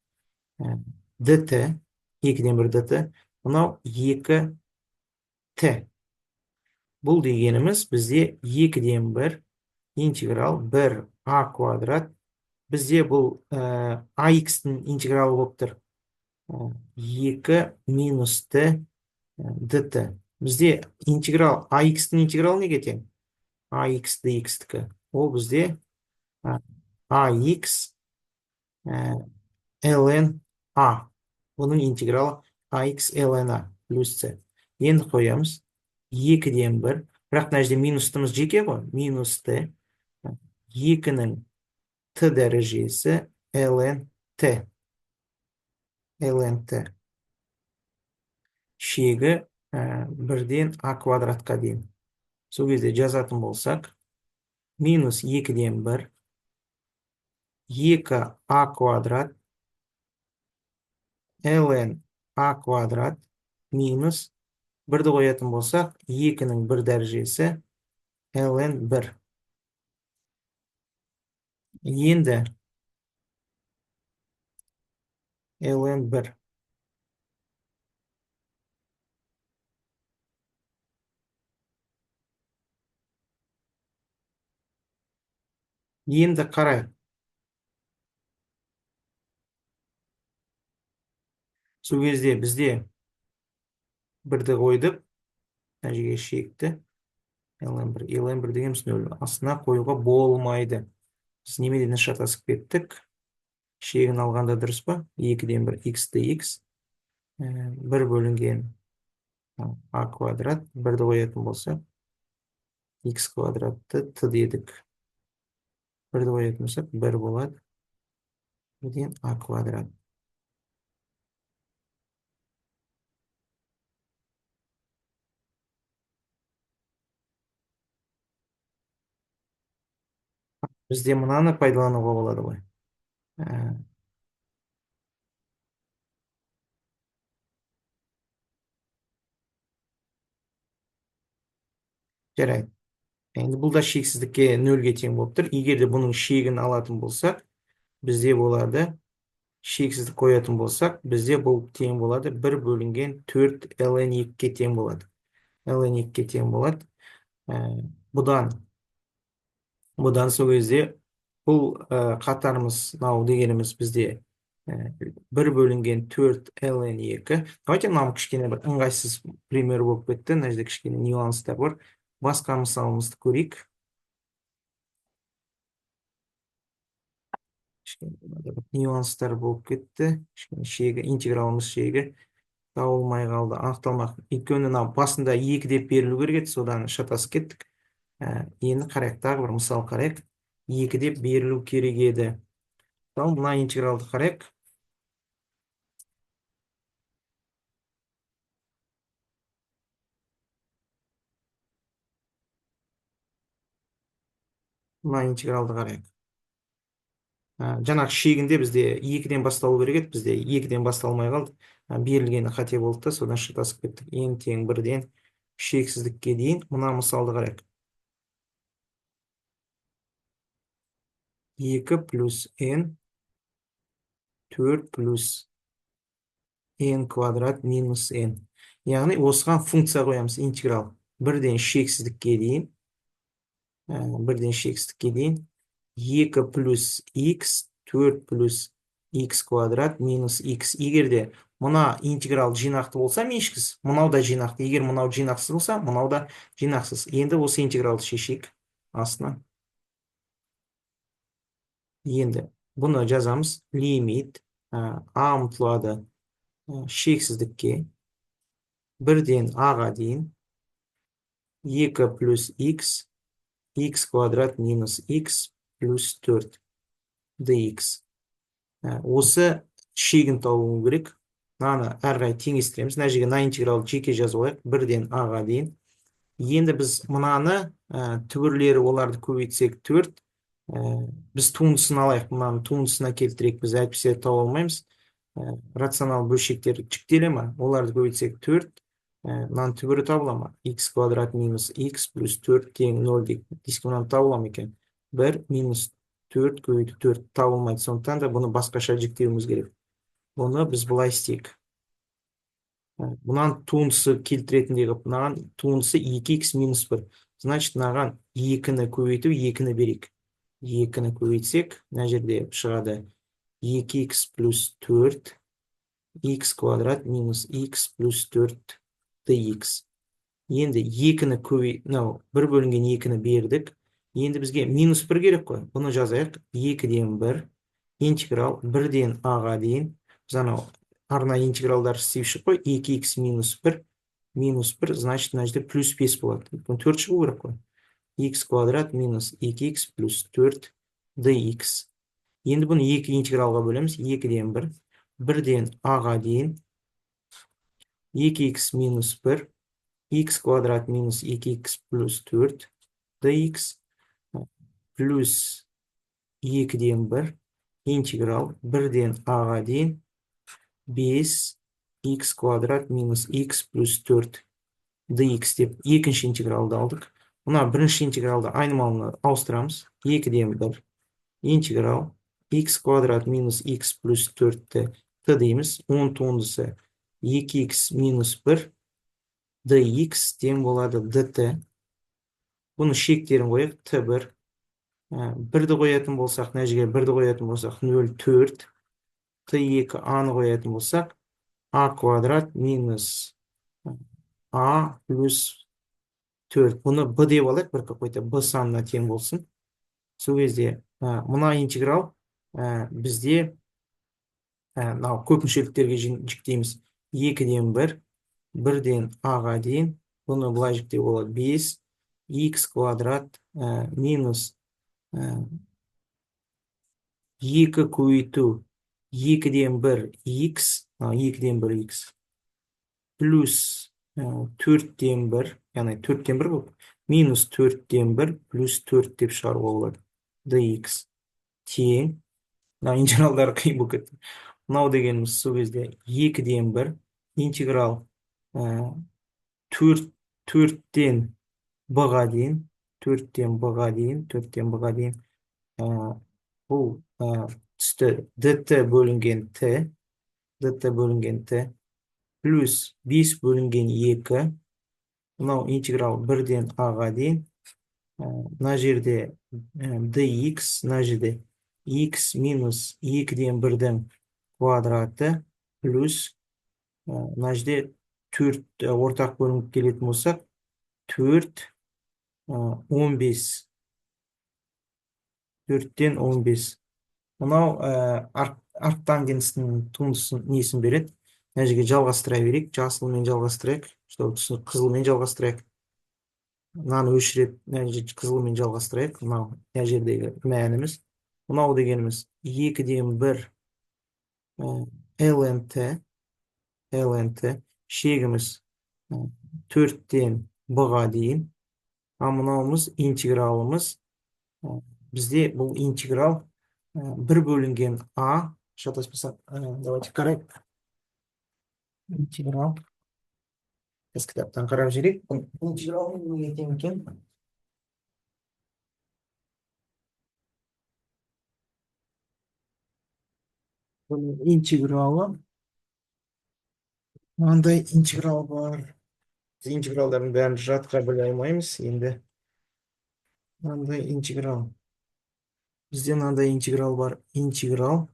dt, 2-ден 1 dt. Мынау 2t. Бұл дегеніміз бізде 2-ден 1 интеграл 1 a квадрат. Бізде бұл ax-тің интегралы болып тұр. 2 минус t dt. Бізде интеграл ax-тің интегралы неге тең? ax dx-тікі. Ол бізде ax ln a. Бұның интегралы ax ln a плюс c. Енді қоямыз. 2-ден 1. Бірақ мына жерде минустымыз жеке ғой. Минус t. 2-нің t дәрежесі ln t. ln t. Шегі 1-ден a квадратқа дейін. Сол кезде жазатын болсақ, минус 2-ден 1, 2a квадрат, ln a квадрат, минус 1-ді қоятын болсақ, 2-нің 1 дәрежесі ln 1. Енді ln 1. Енді қарайық. Сол кезде бізде бірді қойдық. Мына жерге шекті. ln1 дегеніміз 0. Астына қоюға болмайды. Біз немеден шатасып кеттік. Шегін алғанда дұрыс па? 2-ден 1 x dx. 1 бөлінген a квадрат. 1-ді қоятын болса, x квадратты t дедік. 1-ді қоятын болсақ, 1 болады. Бірден a квадрат. Бізде мынаны пайдалануға болады ғой. Жарайды. Енді бұл да шексіздікке 0-ге тең болып тұр. Егер де бұның шегін алатын болсақ, бізде болады, шексіздік қоятын болсақ, бізде бұл тең болады 1 бөлінген 4 ln2-ге тең болады. ln2-ге тең болады. Бұдан сол кезде бұл қатарымыз, дегеніміз бізде 1 бөлінген 4 ln2. Давайте мынау кішкене бір ыңғайсыз пример болып кетті. Мына жерде кішкене нюанстар бар. Басқа мысалымызды көрейік. Нюанстар болып кетті. Шегі, интегралымыз шегі тауылмай қалды, анықталмақ. Өйткені басында 2 деп берілу керек еді, содан шатасып кеттік. Енді қарайық, тағы бір мысал қарайық. 2 деп берілу керек еді. Мына интегралды қарайық. Мына интегралды қарайық. Жаңағы шегінде бізде 2-ден басталу керек еді, бізде 2-ден басталмай қалды. Берілгені қате болды да, содан шатасып кеттік. N тең 1-ден шексіздікке дейін. Мына мысалды қарайық. 2 плюс n 4 плюс n квадрат минус n. Яғни осыған функция қоямыз, интеграл. 1-ден шексіздікке дейін. 1-ден шексіздікке дейін. 2 плюс x 4 плюс x квадрат минус x. Егер де мұна интеграл жинақты болса, меншіксіз, мұнау да жинақты. Егер мұнау жинақсыз болса, мұнау да жинақсыз. Енді осы интегралды шешейік астына. Енді бұны жазамыз. Лимит a ұмтылады шексіздікке 1-ден a-ға дейін 2 плюс x квадрат минус x плюс 4 dx. Осы шегін табуымыз керек. Мынаны әрі теңестіреміз. Мына жерге интегралды жеке жазып алайық. 1-ден a-ға дейін. Енді біз мынаны түбірлері оларды көбейтсек 4. Біз туындысын алайық. Мынаны туындысына келтірейік. Біз әйтпесе таба алмаймыз. Рационал бөлшектер жіктеле ме? Оларды көбейтсек 4. Мынаның түбірі табыла ма? X квадрат минус x плюс 4 тең 0 десек, мынаны табыла ма екен? 1 минус 4 көбейту 4 табылмайды. Сондықтан да бұны басқаша жіктеуіміз керек. Бұны біз былай істейік. Бұнан туындысы келтіретіндегі, мынаған туындысы 2x минус 1. Значит, мынаған 2-ні көбейту 2-ні берейік. 2-ні көбейтсек, мына жерде шығады 2x плюс 4 x квадрат минус x плюс 4 dx. Енді 2-ні көбейту, 1 бөлінген 2-ні бердік. Енді бізге минус 1 керек қой. Бұны жазайық. 2-ден 1 интеграл 1-ден a-ға дейін. Біз анау арнайы интегралдар істеуші қой. 2x минус 1 минус 1, значит, мына жерде плюс 5 болады. 4 шығу керек қой. x квадрат минус 2x плюс 4 dx. Енді бұны 2 интегралға бөлеміз. 2-ден 1 1-ден a-ға дейін 2x минус 1 x квадрат минус 2x плюс 4 dx плюс 2-ден 1 интеграл 1-ден a-ға дейін 5 x квадрат минус x плюс 4 dx деп екінші интегралды алдық. Мұна бірінші интегралды айнымалыны ауыстырамыз. 2-ден 1 интеграл x квадрат минус x плюс 4-ті t дейміз. Оның туындысы 2x минус 1 dx тең болады dt. Бұны шектерін қояйық. t1 бірді қоятын болсақ, мына жерге бірді қоятын болсақ, 0,4. Т2 аны қоятын болсақ, а квадрат минус а плюс 4. Бұны б деп алайық, бір какой-то б санына тең болсын. Сол кезде мына интеграл бізде мынау көп мүшеліктерге жіктейміз. 2-ден 1, 1-ден а-ға дейін. Бұны былай жіктеу болады 5 х квадрат минус 2 көбейту 2-ден 1 х, 2-ден 1 х плюс 4-ден 1, яғни 4-ден 1 болып, минус 4-ден 1 плюс 4 деп шығаруға болады. dx тең. Мына интегралдар қиын болып кетті. Мынау дегеніміз сол кезде 2-ден 1 интеграл 4-ден b-ға дейін, 4-ден b-ға дейін, 4-ден b-ға дейін. Бұл түсті dt бөлінген t, плюс 5 бөлінген 2. Мынау интеграл 1-ден а-ға дейін. Мына жерде dx, мына жерде x минус 2-ден 1-дің квадраты плюс мына жерде 4 ортақ бөлініп келетін болсақ, 4, 15. 4-тен 15. Мынау арктангенстің туындысын несін береді. Мына жерге жалғастыра берейік. Жасылмен жалғастырайық. Қызылмен жалғастырайық. Мынаны өшіріп, мына жерде қызылмен жалғастырайық. Мына жердегі мәніміз. Мынау дегеніміз 2-ден 1 ln-t, шегіміз 4-тен b-ға дейін. А мынауымыз интегралымыз. Бізде бұл интеграл 1 бөлінген а, шатаспасақ, давайте қарайық. Интеграл. Біз кітаптан қарап жүрейік. Интеграл неге тең екен? Бұның интегралы. Мынандай интеграл бар. Интегралдардың бәрін жатқа біле алмаймыз енді. Мынандай интеграл. Бізде мынандай интеграл бар. Интеграл.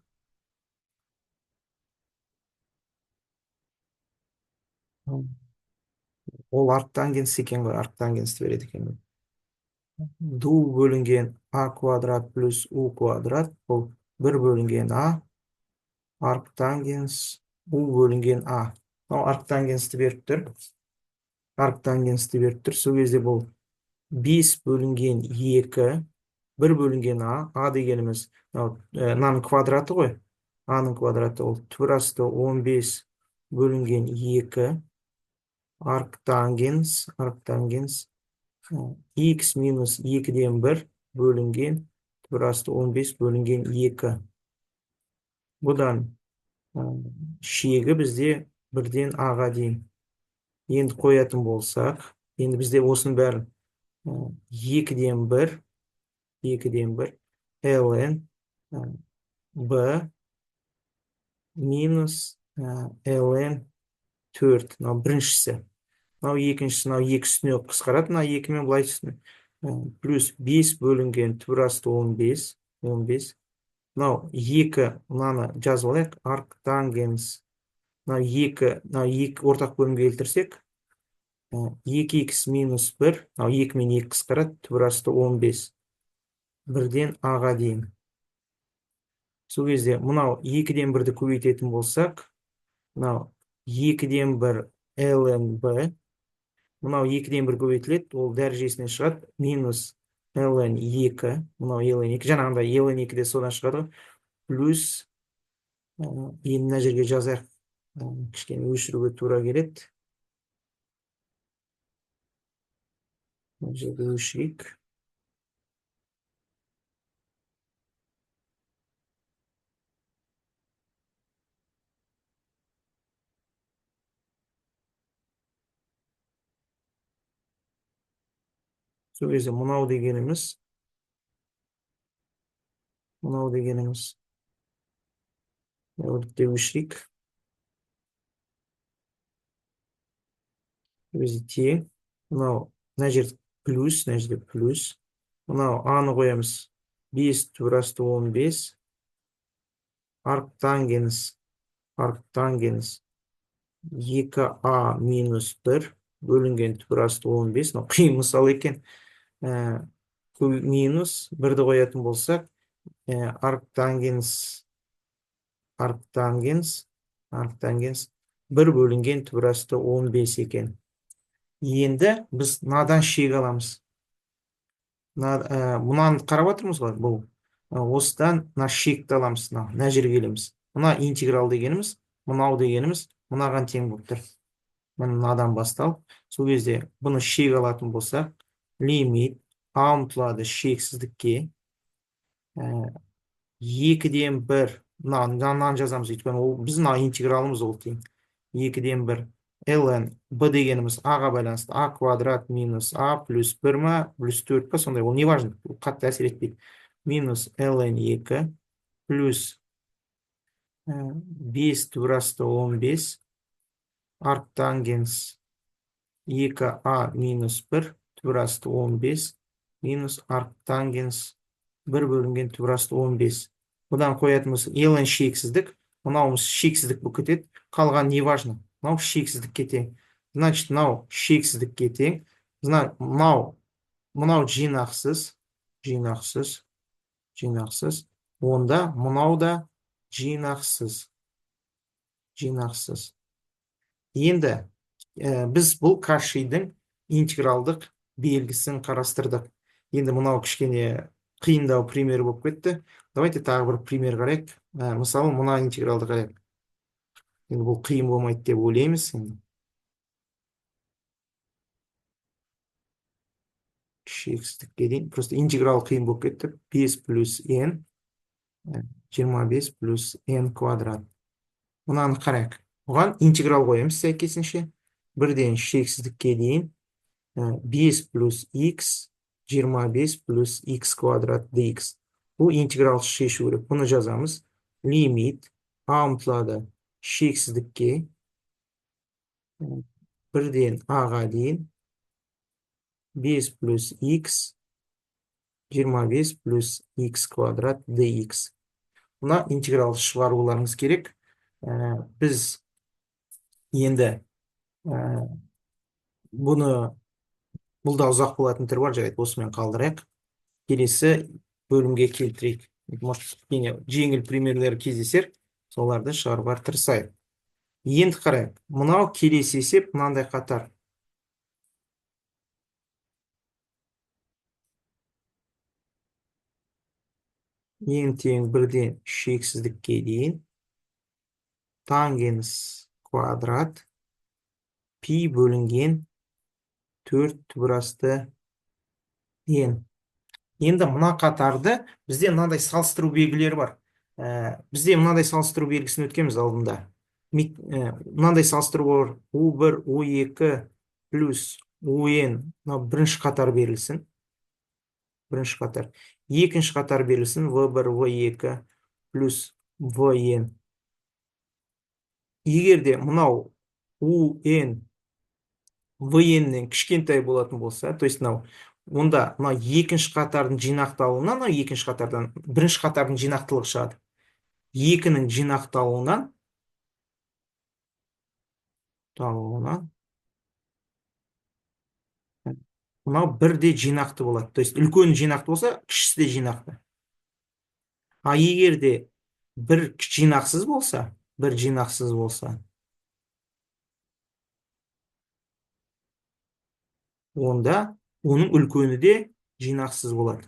Ол арктангенс екен ғой, арктангенсті береді екен. Ду бөлінген а квадрат плюс у квадрат. Ол 1 бөлінген а. Арктангенс у бөлінген а. Арктангенсті беріп тұр. Сол кезде бұл 5 бөлінген 2, 1 бөлінген а дегеніміз, мынаның квадраты ғой. А-ның квадраты ол 2 бөлінген 2 арктангенс x минус 2-ден 1 бөлінген 2 бөлінген 2. Бұдан шегі бізде 1-ден а-ға дейін. Енді қоятын болсақ, енді бізде осының бәрін 2-ден 1 ln b минус ln 4. Мынау біріншісі. Мынау екіншісі, мынау 2 үстіне қысқарады. Мына 2-мен былай түсіне. Плюс 5 бөлінген 2 15. Мынау 2, мынаны жазып алайық. Арктангенс. Мынау 2 ортақ бөлімге келтірсек, 2х минус 1, 2 мен 2 қысқарады, 2 1-ден а-ға дейін. Сол кезде мынау 2-ден 1-ді көбейтетін болсақ, мынау 2-ден 1 ln b, мынау 2-ден 1 көбейтіледі, ол дәрежесіне шығады, минус ln 2, мынау ln 2, жаңағында ln 2-де содан шығады, плюс, енді мына жерге жазайық, кішкене өшіруге тура келеді. Мына жерге өшірейік. Сол кезде мынау дегеніміз өртте өшірейік. Тең. Мынау, мына жерде плюс, мынау аны қоямыз. 5 турасты 15. Арктангенс 2а минус 1 бөлінген турасты 15. Қиын мысал екен. Минус 1-ді қоятын болсақ, арктангенс 1 бөлінген турасты 15 екен. Енді біз мынадан шек аламыз. Мұнаны қарап отырмыз ғой, бұл. Осыдан мына шекті аламыз, мына жерге келеміз. Мына интеграл дегеніміз, мынау дегеніміз мынаған тең болып тұр. Мынадан басталып, сол кезде бұны шек алатын болсақ, лимит а ұмтылады шексіздікке. 2-ден 1, мынаны жазамыз, өйткені біз мына интегралымыз ол тең. 2-ден 1 ln b дегеніміз а-ға байланысты а квадрат минус а плюс 1 ма, плюс 4 па, сондай, ол не важно, қатты әсер етпейді. Минус ln 2 плюс 5 турасты 15 арктангенс 2а минус 1 турасты 15 минус арктангенс 1 бөлінген турасты 15. Бұдан қоятымыз ln шексіздік, мынауымыз шексіздік бұл кетеді, қалған не важно. Мынау шексіздікке тең. Значит, мынау шексіздікке тең. Мынау жинақсыз. Онда мынау да жинақсыз. Енді біз бұл Кашидің интегралдық белгісін қарастырдық. Енді мынау кішкене қиындау пример болып кетті. Давайте тағы бір пример қарайық. Мысалы, мына интегралды қарайық. Енді бұл қиын болмайды деп ойлаймыз. Шексіздікке дейін. Просто интеграл қиын болып кетті. 5 плюс n 25 плюс n квадрат. Мұнаны қарайық. Оған интеграл қоямыз сәйкесінше. Бірден шексіздікке дейін 5 плюс x 25 плюс x квадрат dx. Бұл интеграл шешу керек. Бұны жазамыз. Лимит а ұмтылады шексіздікке бірден а-ға дейін 5 плюс x 25 плюс x квадрат dx. Бұна интеграл шығаруларыңыз керек. Біз енді бұл да ұзақ болатын түрі бар, жарайды, осымен қалдырайық. Келесі бөлімге келтірейік. Жеңіл примерлер кездесер, соларды шығаруға тырысайық. Енді қарайық. Мынау келесі есеп мынандай қатар. Ең тең бірден шексіздікке дейін тангенс квадрат пи бөлінген 4 турасты n. Енді мына қатарды бізде мынандай салыстыру белгілері бар. Бізде мынандай салыстыру белгісін өткенбіз алдында. Мынандай салыстыру бар. U1, U2 плюс UN бірінші қатар берілсін. Бірінші қатар. Екінші қатар берілсін. V1, V2 плюс VN. Егерде мынау UN VN-нен кішкентай болатын болса, то есть онда екінші қатардың жинақталуынан, екінші қатардан бірінші қатардың жинақтылығы шығады. Екінің жинақталуынан мынау бірде жинақты болады. То есть үлкен жинақты болса, кішісі де жинақты. А егерде бір жинақсыз болса, онда оның үлкені де жинақсыз болады.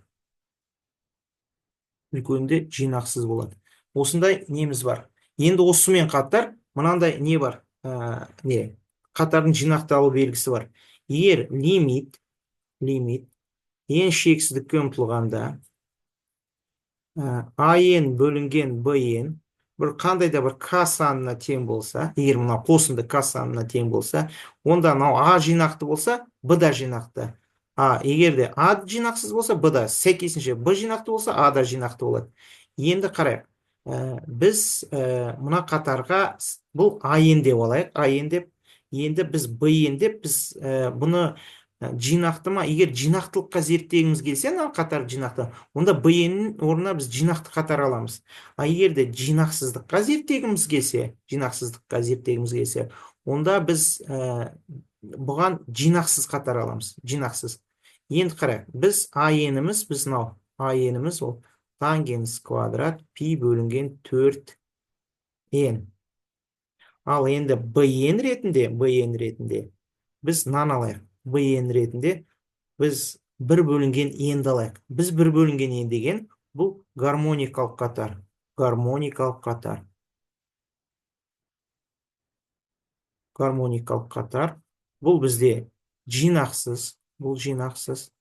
Осындай неміз бар. Енді осымен қатар, мынандай не бар? Қатардың жинақталу белгісі бар. Егер лимит n шексіздікке ұмтылғанда an бөлінген bn бір қандай да бір k санына тең болса, егер мына қосынды k санына тең болса, онда а жинақты болса, b да жинақты. Егер де а жинақсыз болса, b да, сәйкесінше b жинақты болса, а да жинақты болады. Енді қарайық. Біз мына қатарға бұл an деп алайық. Енді біз bn деп, біз бұны жинақты ма, егер жинақтылыққа зерттегіміз келсе мына қатар жинақты, онда бннің орнына біз жинақты қатар аламыз. А егер де жинақсыздыққа зерттегіміз келсе, онда біз бұған жинақсыз қатар аламыз, жинақсыз. Енді қарайық, біз мынау а еніміз ол тангенс квадрат пи бөлінген 4n. Ал енді бн ретінде біз мынаны алайық. Bn ретінде біз бір бөлінген енді алайық. Біз бір бөлінген ен деген бұл гармоникалық қатар. Гармоникалық қатар. Гармоникалық қатар. Бұл бізде жинақсыз. Бұл жинақсыз.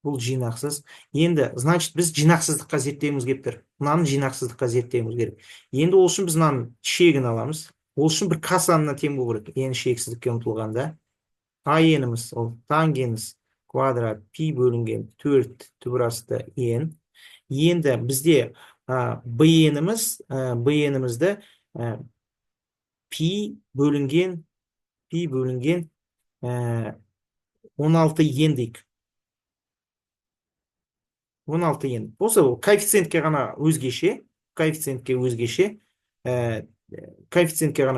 Бұл жинақсыз. Енді, значит, біз жинақсыздыққа зерттеуіміз келіп тұр. Мынаны жинақсыздыққа зерттеуіміз керек. Енді ол үшін біз мынаның шегін аламыз. Ол үшін бір к санына тең болу керек. N шексіздікке ұмтылғанда. А еніміз ол тангенс квадрат пи бөлінген 4 түбірасты n. Енді бізде б-енімізді пи бөлінген 16 n дейік. 16 n. Осы коэффициентке ғана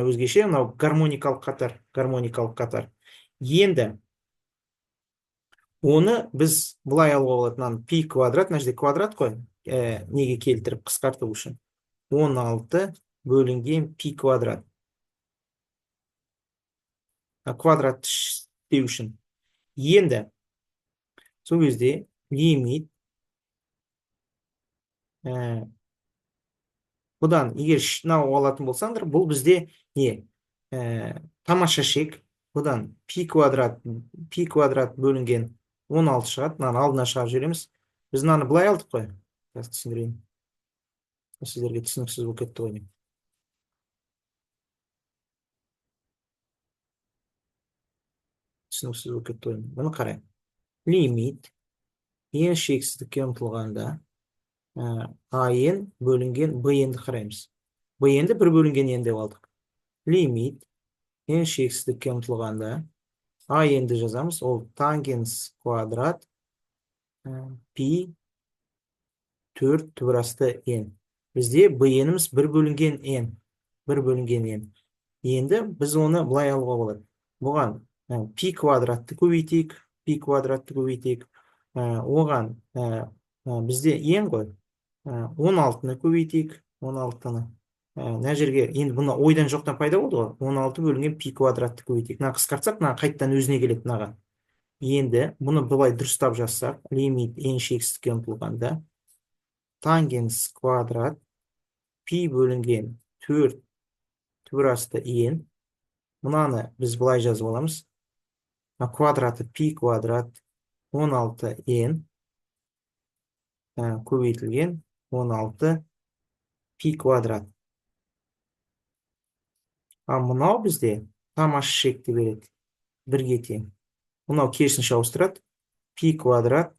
өзгеше, мынау гармоникалық қатар. Енді оны біз былай алуға болады, мынаны пи квадрат, мына жерде квадрат қой, неге келтіріп қысқарту үшін. 16 бөлінген пи квадрат. Квадрат істеу үшін. Енді сол кезде лимит бұдан егер мынау алатын болсаңдар, бұл бізде не? Тамаша шек. Бұдан пи квадрат бөлінген 16 шығады. Мынаны алдына шығарып жібереміз. Біз мынаны былай алдық қой. Түсіндірейін. Сіздерге түсініксіз болып кетті ғой. Түсініксіз болып кетті ғой. Бұны қарай. Лимит n шексіздікке ұмтылғанда ан бөлінген б-нді қараймыз. Б-нді бір бөлінген n деп алдық. Лимит n шексіздікке ұмтылғанда ан-ді жазамыз. Ол тангенс квадрат пи 4 түбірасты n. Бізде б-німіз бір бөлінген n. Енді біз оны былай алуға болады. Бұған пи квадратты көбейтейік. Оған бізде n ғой. 16-ны көбейтейік. 16-ны. Мына жерге енді бұны ойдан жоқтан пайда болды ғой. 16 бөлінген пи квадратты көбейтейік. Мына қысқартсақ, мына қайттан өзіне келеді мынаға. Енді бұны былай дұрыстап жазсақ, лимит n шексіздікке ұмтылғанда тангенс квадрат пи бөлінген 4 түбірасты n. Мынаны біз былай жазып аламыз. Квадраты пи квадрат 16n көбейтілген 16 пи квадрат. А мынау бізде тамаша шекті береді. Бірге тең. Мынау керісінше ауыстырады. Пи квадрат.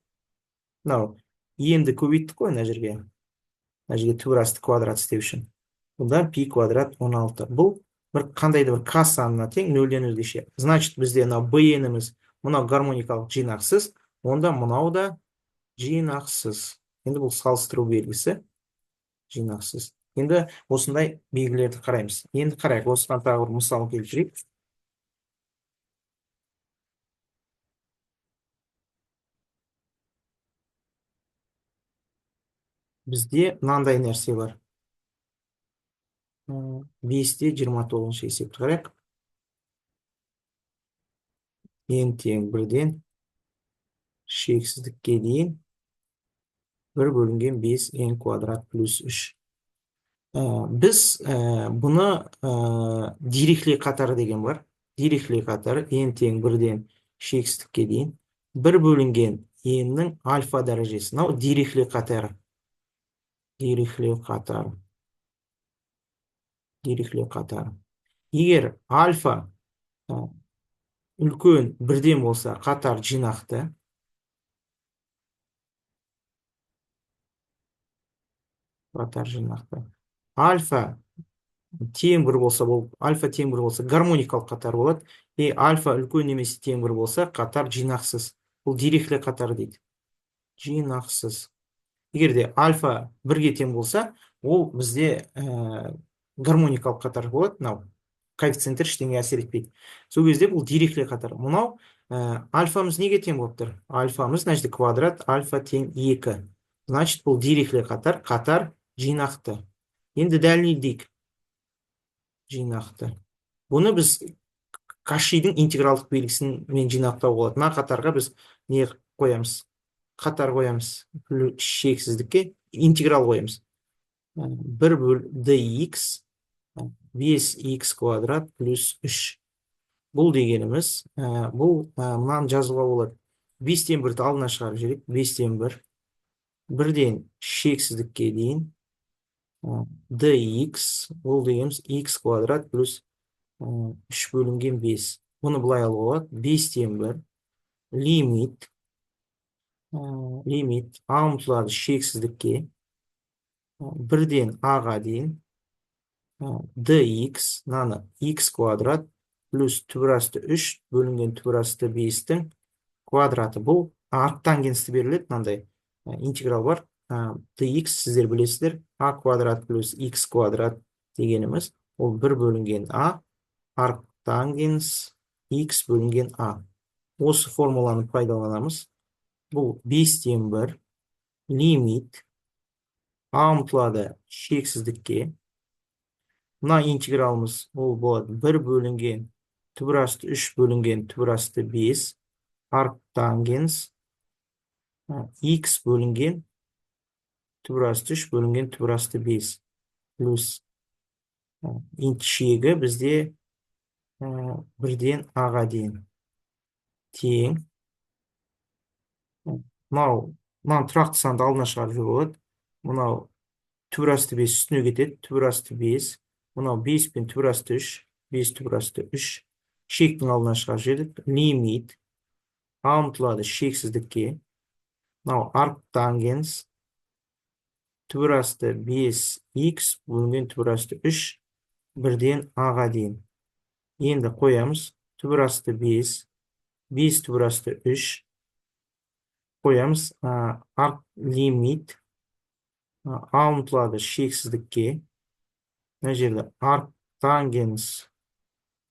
Мынау енді көбейттік қой мына жерге. Мына жерге түбірасты квадрат істеу үшін. Бұнда пи квадрат 16. Бұл қандайды бір к санына тең, нөлден өзгеше. Значит, бізде мынау б-німіз, мынау гармоникалық жинақсыз, онда мынау да жинақсыз. Енді бұл салыстыру белгісі жинақсыз. Енді осындай белгілерді қараймыз. Енді қарайық, осыған тағы бір мысал келтірейік. Бізде мынандай нәрсе бар. 5-те 29 есепті қарайық. N тең 1-ден шексіздікке дейін 1 бөлінген 5n квадрат плюс 3. Біз бұны Дирихлей қатары деген бар. Дирихлей қатары n тең 1-ден шексіздікке дейін 1 бөлінген n-нің альфа дәрежесі. Мынау Дирихлей қатары. Егер альфа үлкен 1-ден болса, қатар жинақты. Альфа тең 1 болса, гармоникалық қатар болады. альфа үлкен немесе тең бір болса, қатар жинақсыз. Бұл дирихле қатар дейді. Жинақсыз. Егер де альфа бірге тең болса, ол бізде гармоникалық қатар болады. Мынау коэффициенттер ештеңе әсер етпейді. Сол кезде бұл дирихле қатар. Мынау альфамыз неге тең болып тұр? Альфамыз, значит, квадрат альфа тең 2. Значит, бұл дирихле қатар, қатар жинақты. Енді дәлелдейік жинақты. Бұны біз Кашидің интегралдық белгісімен жинақтау болады. Мына қатарға біз не қоямыз? Қатар қоямыз. Шексіздікке интеграл қоямыз. 1 dx 5x квадрат плюс 3. Бұл дегеніміз, бұл мынаны жазуға болады. 5-тен 1-ді алдына шығарып жіберейік. 5-тен 1. 1-ден шексіздікке дейін dx, бұл дегеніміз x квадрат плюс 3 бөлінген 5. Бұны былай алуға болады. 5-тен 1 лимит а ұмтылады шексіздікке 1-ден а-ға дейін dx, мынаны x квадрат плюс түбірасты 3 бөлінген түбірасты 5-тің квадраты. Бұл арктангенсті беріледі, мынандай интеграл бар. dx сіздер білесіздер, а квадрат плюс x квадрат дегеніміз, ол 1 бөлінген а, арктангенс x бөлінген а. Осы формуланы пайдаланамыз. Бұл 5-тен 1 лимит а ұмтылады шексіздікке. Мына интегралымыз ол болады 1 бөлінген түбірасты 3 бөлінген түбірасты 5 арктангенс x бөлінген түбірасты 3 бөлінген түбірасты 5 плюс шегі бізде 1-ден а-ға дейін тең. Мынау тұрақты санды алдына шығарып жіберуге болады. Мынау түбірасты 5 үстіне кетеді, түбірасты 5. Мынау 5 пен түбірасты 3, 5 түбірасты 3. Шектің алдына шығарып жібердік. Лимит а ұмтылады шексіздікке. Мынау арктангенс түбірасты 5x бөлінген түбірасты 3 1-ден а-ға дейін. Енді қоямыз. Түбірасты 5, 5 түбірасты 3 қоямыз. Лимит а ұмтылады шексіздікке. Мына жерде арктангенс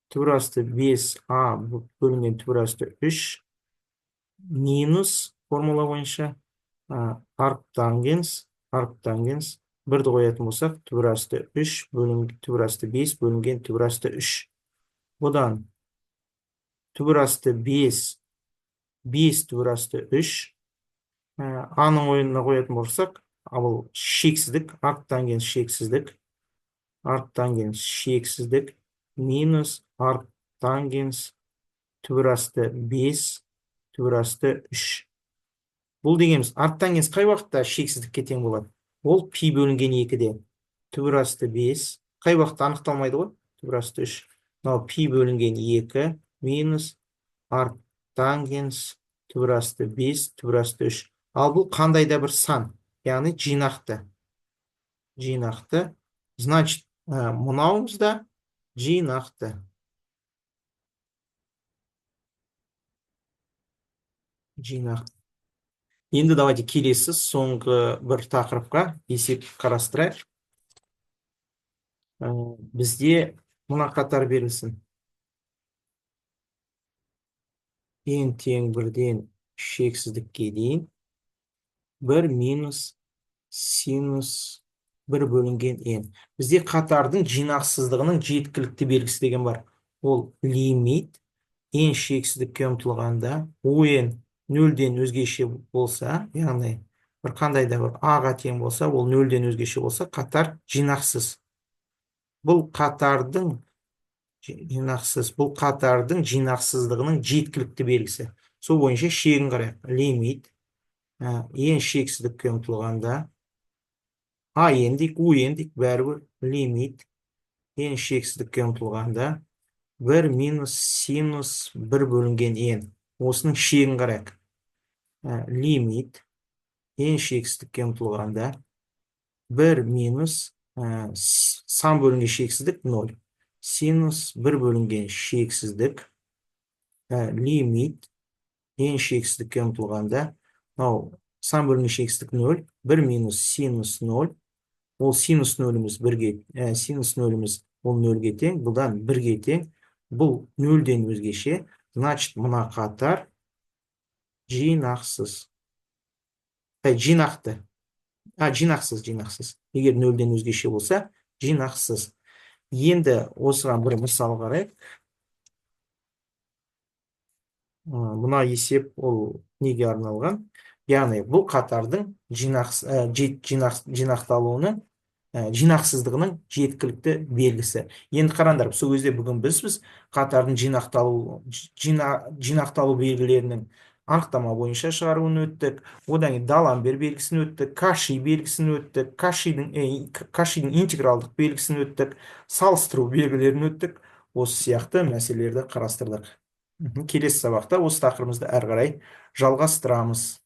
түбірасты 5а бөлінген түбірасты 3 минус формула бойынша арктангенс 1-ді қоятын болсақ, түбірасты 3 бөлінген түбірасты 5 бөлінген түбірасты 3. Бұдан түбірасты 5 түбірасты 3 аның ойынына қоятын болсақ, бұл шексіздік, арктангенс шексіздік минус арктангенс түбірасты 5 түбірасты 3. Бұл дегеніміз, арктангенс қай уақытта шексіздікке тең болады? Ол пи бөлінген 2-де түбірасты 5. Қай уақытта анықталмайды ғой? Түбірасты 3. Мынау пи бөлінген 2 минус арктангенс түбірасты 5 түбірасты 3. Ал бұл қандай да бір сан, яғни жинақты. Значит, мынауымыз да жинақты. Енді давайте келесі соңғы бір тақырыпқа есеп қарастырайық. Бізде мына қатар берілсін. N тең 1-ден шексіздікке дейін 1 минус синус 1 бөлінген n. Бізде қатардың жинақсыздығының жеткілікті белгісі деген бар. Ол лимит n шексіздікке ұмтылғанда он 0-ден өзгеше болса, яғни бір қандай да бір а-ға тең болса, ол 0-ден өзгеше болса, қатар жинақсыз. Бұл қатардың жинақсыздығының жеткілікті белгісі. Сол бойынша шегін қарайық. Лимит n шексіздікке ұмтылғанда а ендік, у ендік бәрібір лимит n шексіздікке ұмтылғанда 1 минус синус 1 бөлінген n. Осының шегін қарайық. Лимит n шексіздікке ұмтылғанда 1 минус сан бөлінген шексіздік 0. Синус 1 бөлінген шексіздік лимит ең шексіздікке ұмтылғанда, мынау сан бөлінген шексіздік 0, 1 минус синус 0, ол синус нөліміз синус нөліміз ол нөлге тең, бұдан 1-ге тең, бұл нөлден өзгеше, значит, мына қатар жинақсыз. Жинақты. Жинақсыз. Егер нөлден өзгеше болса, жинақсыз. Енді осыған бір мысал қарайық. Мына есеп ол неге арналған? Яғни бұл қатардың жинақталуының жинақсыздығының жеткілікті белгісі. Енді қараңдар, сол кезде бүгін біз қатардың жинақталу белгілерінің анықтама бойынша шығаруын өттік. Одан кейін Даламбер белгісін өттік, Каши белгісін өттік, Кашидің интегралдық белгісін өттік, салыстыру белгілерін өттік. Осы сияқты мәселелерді қарастырдық. Келесі сабақта осы тақырыбымызды әрі қарай жалғастырамыз.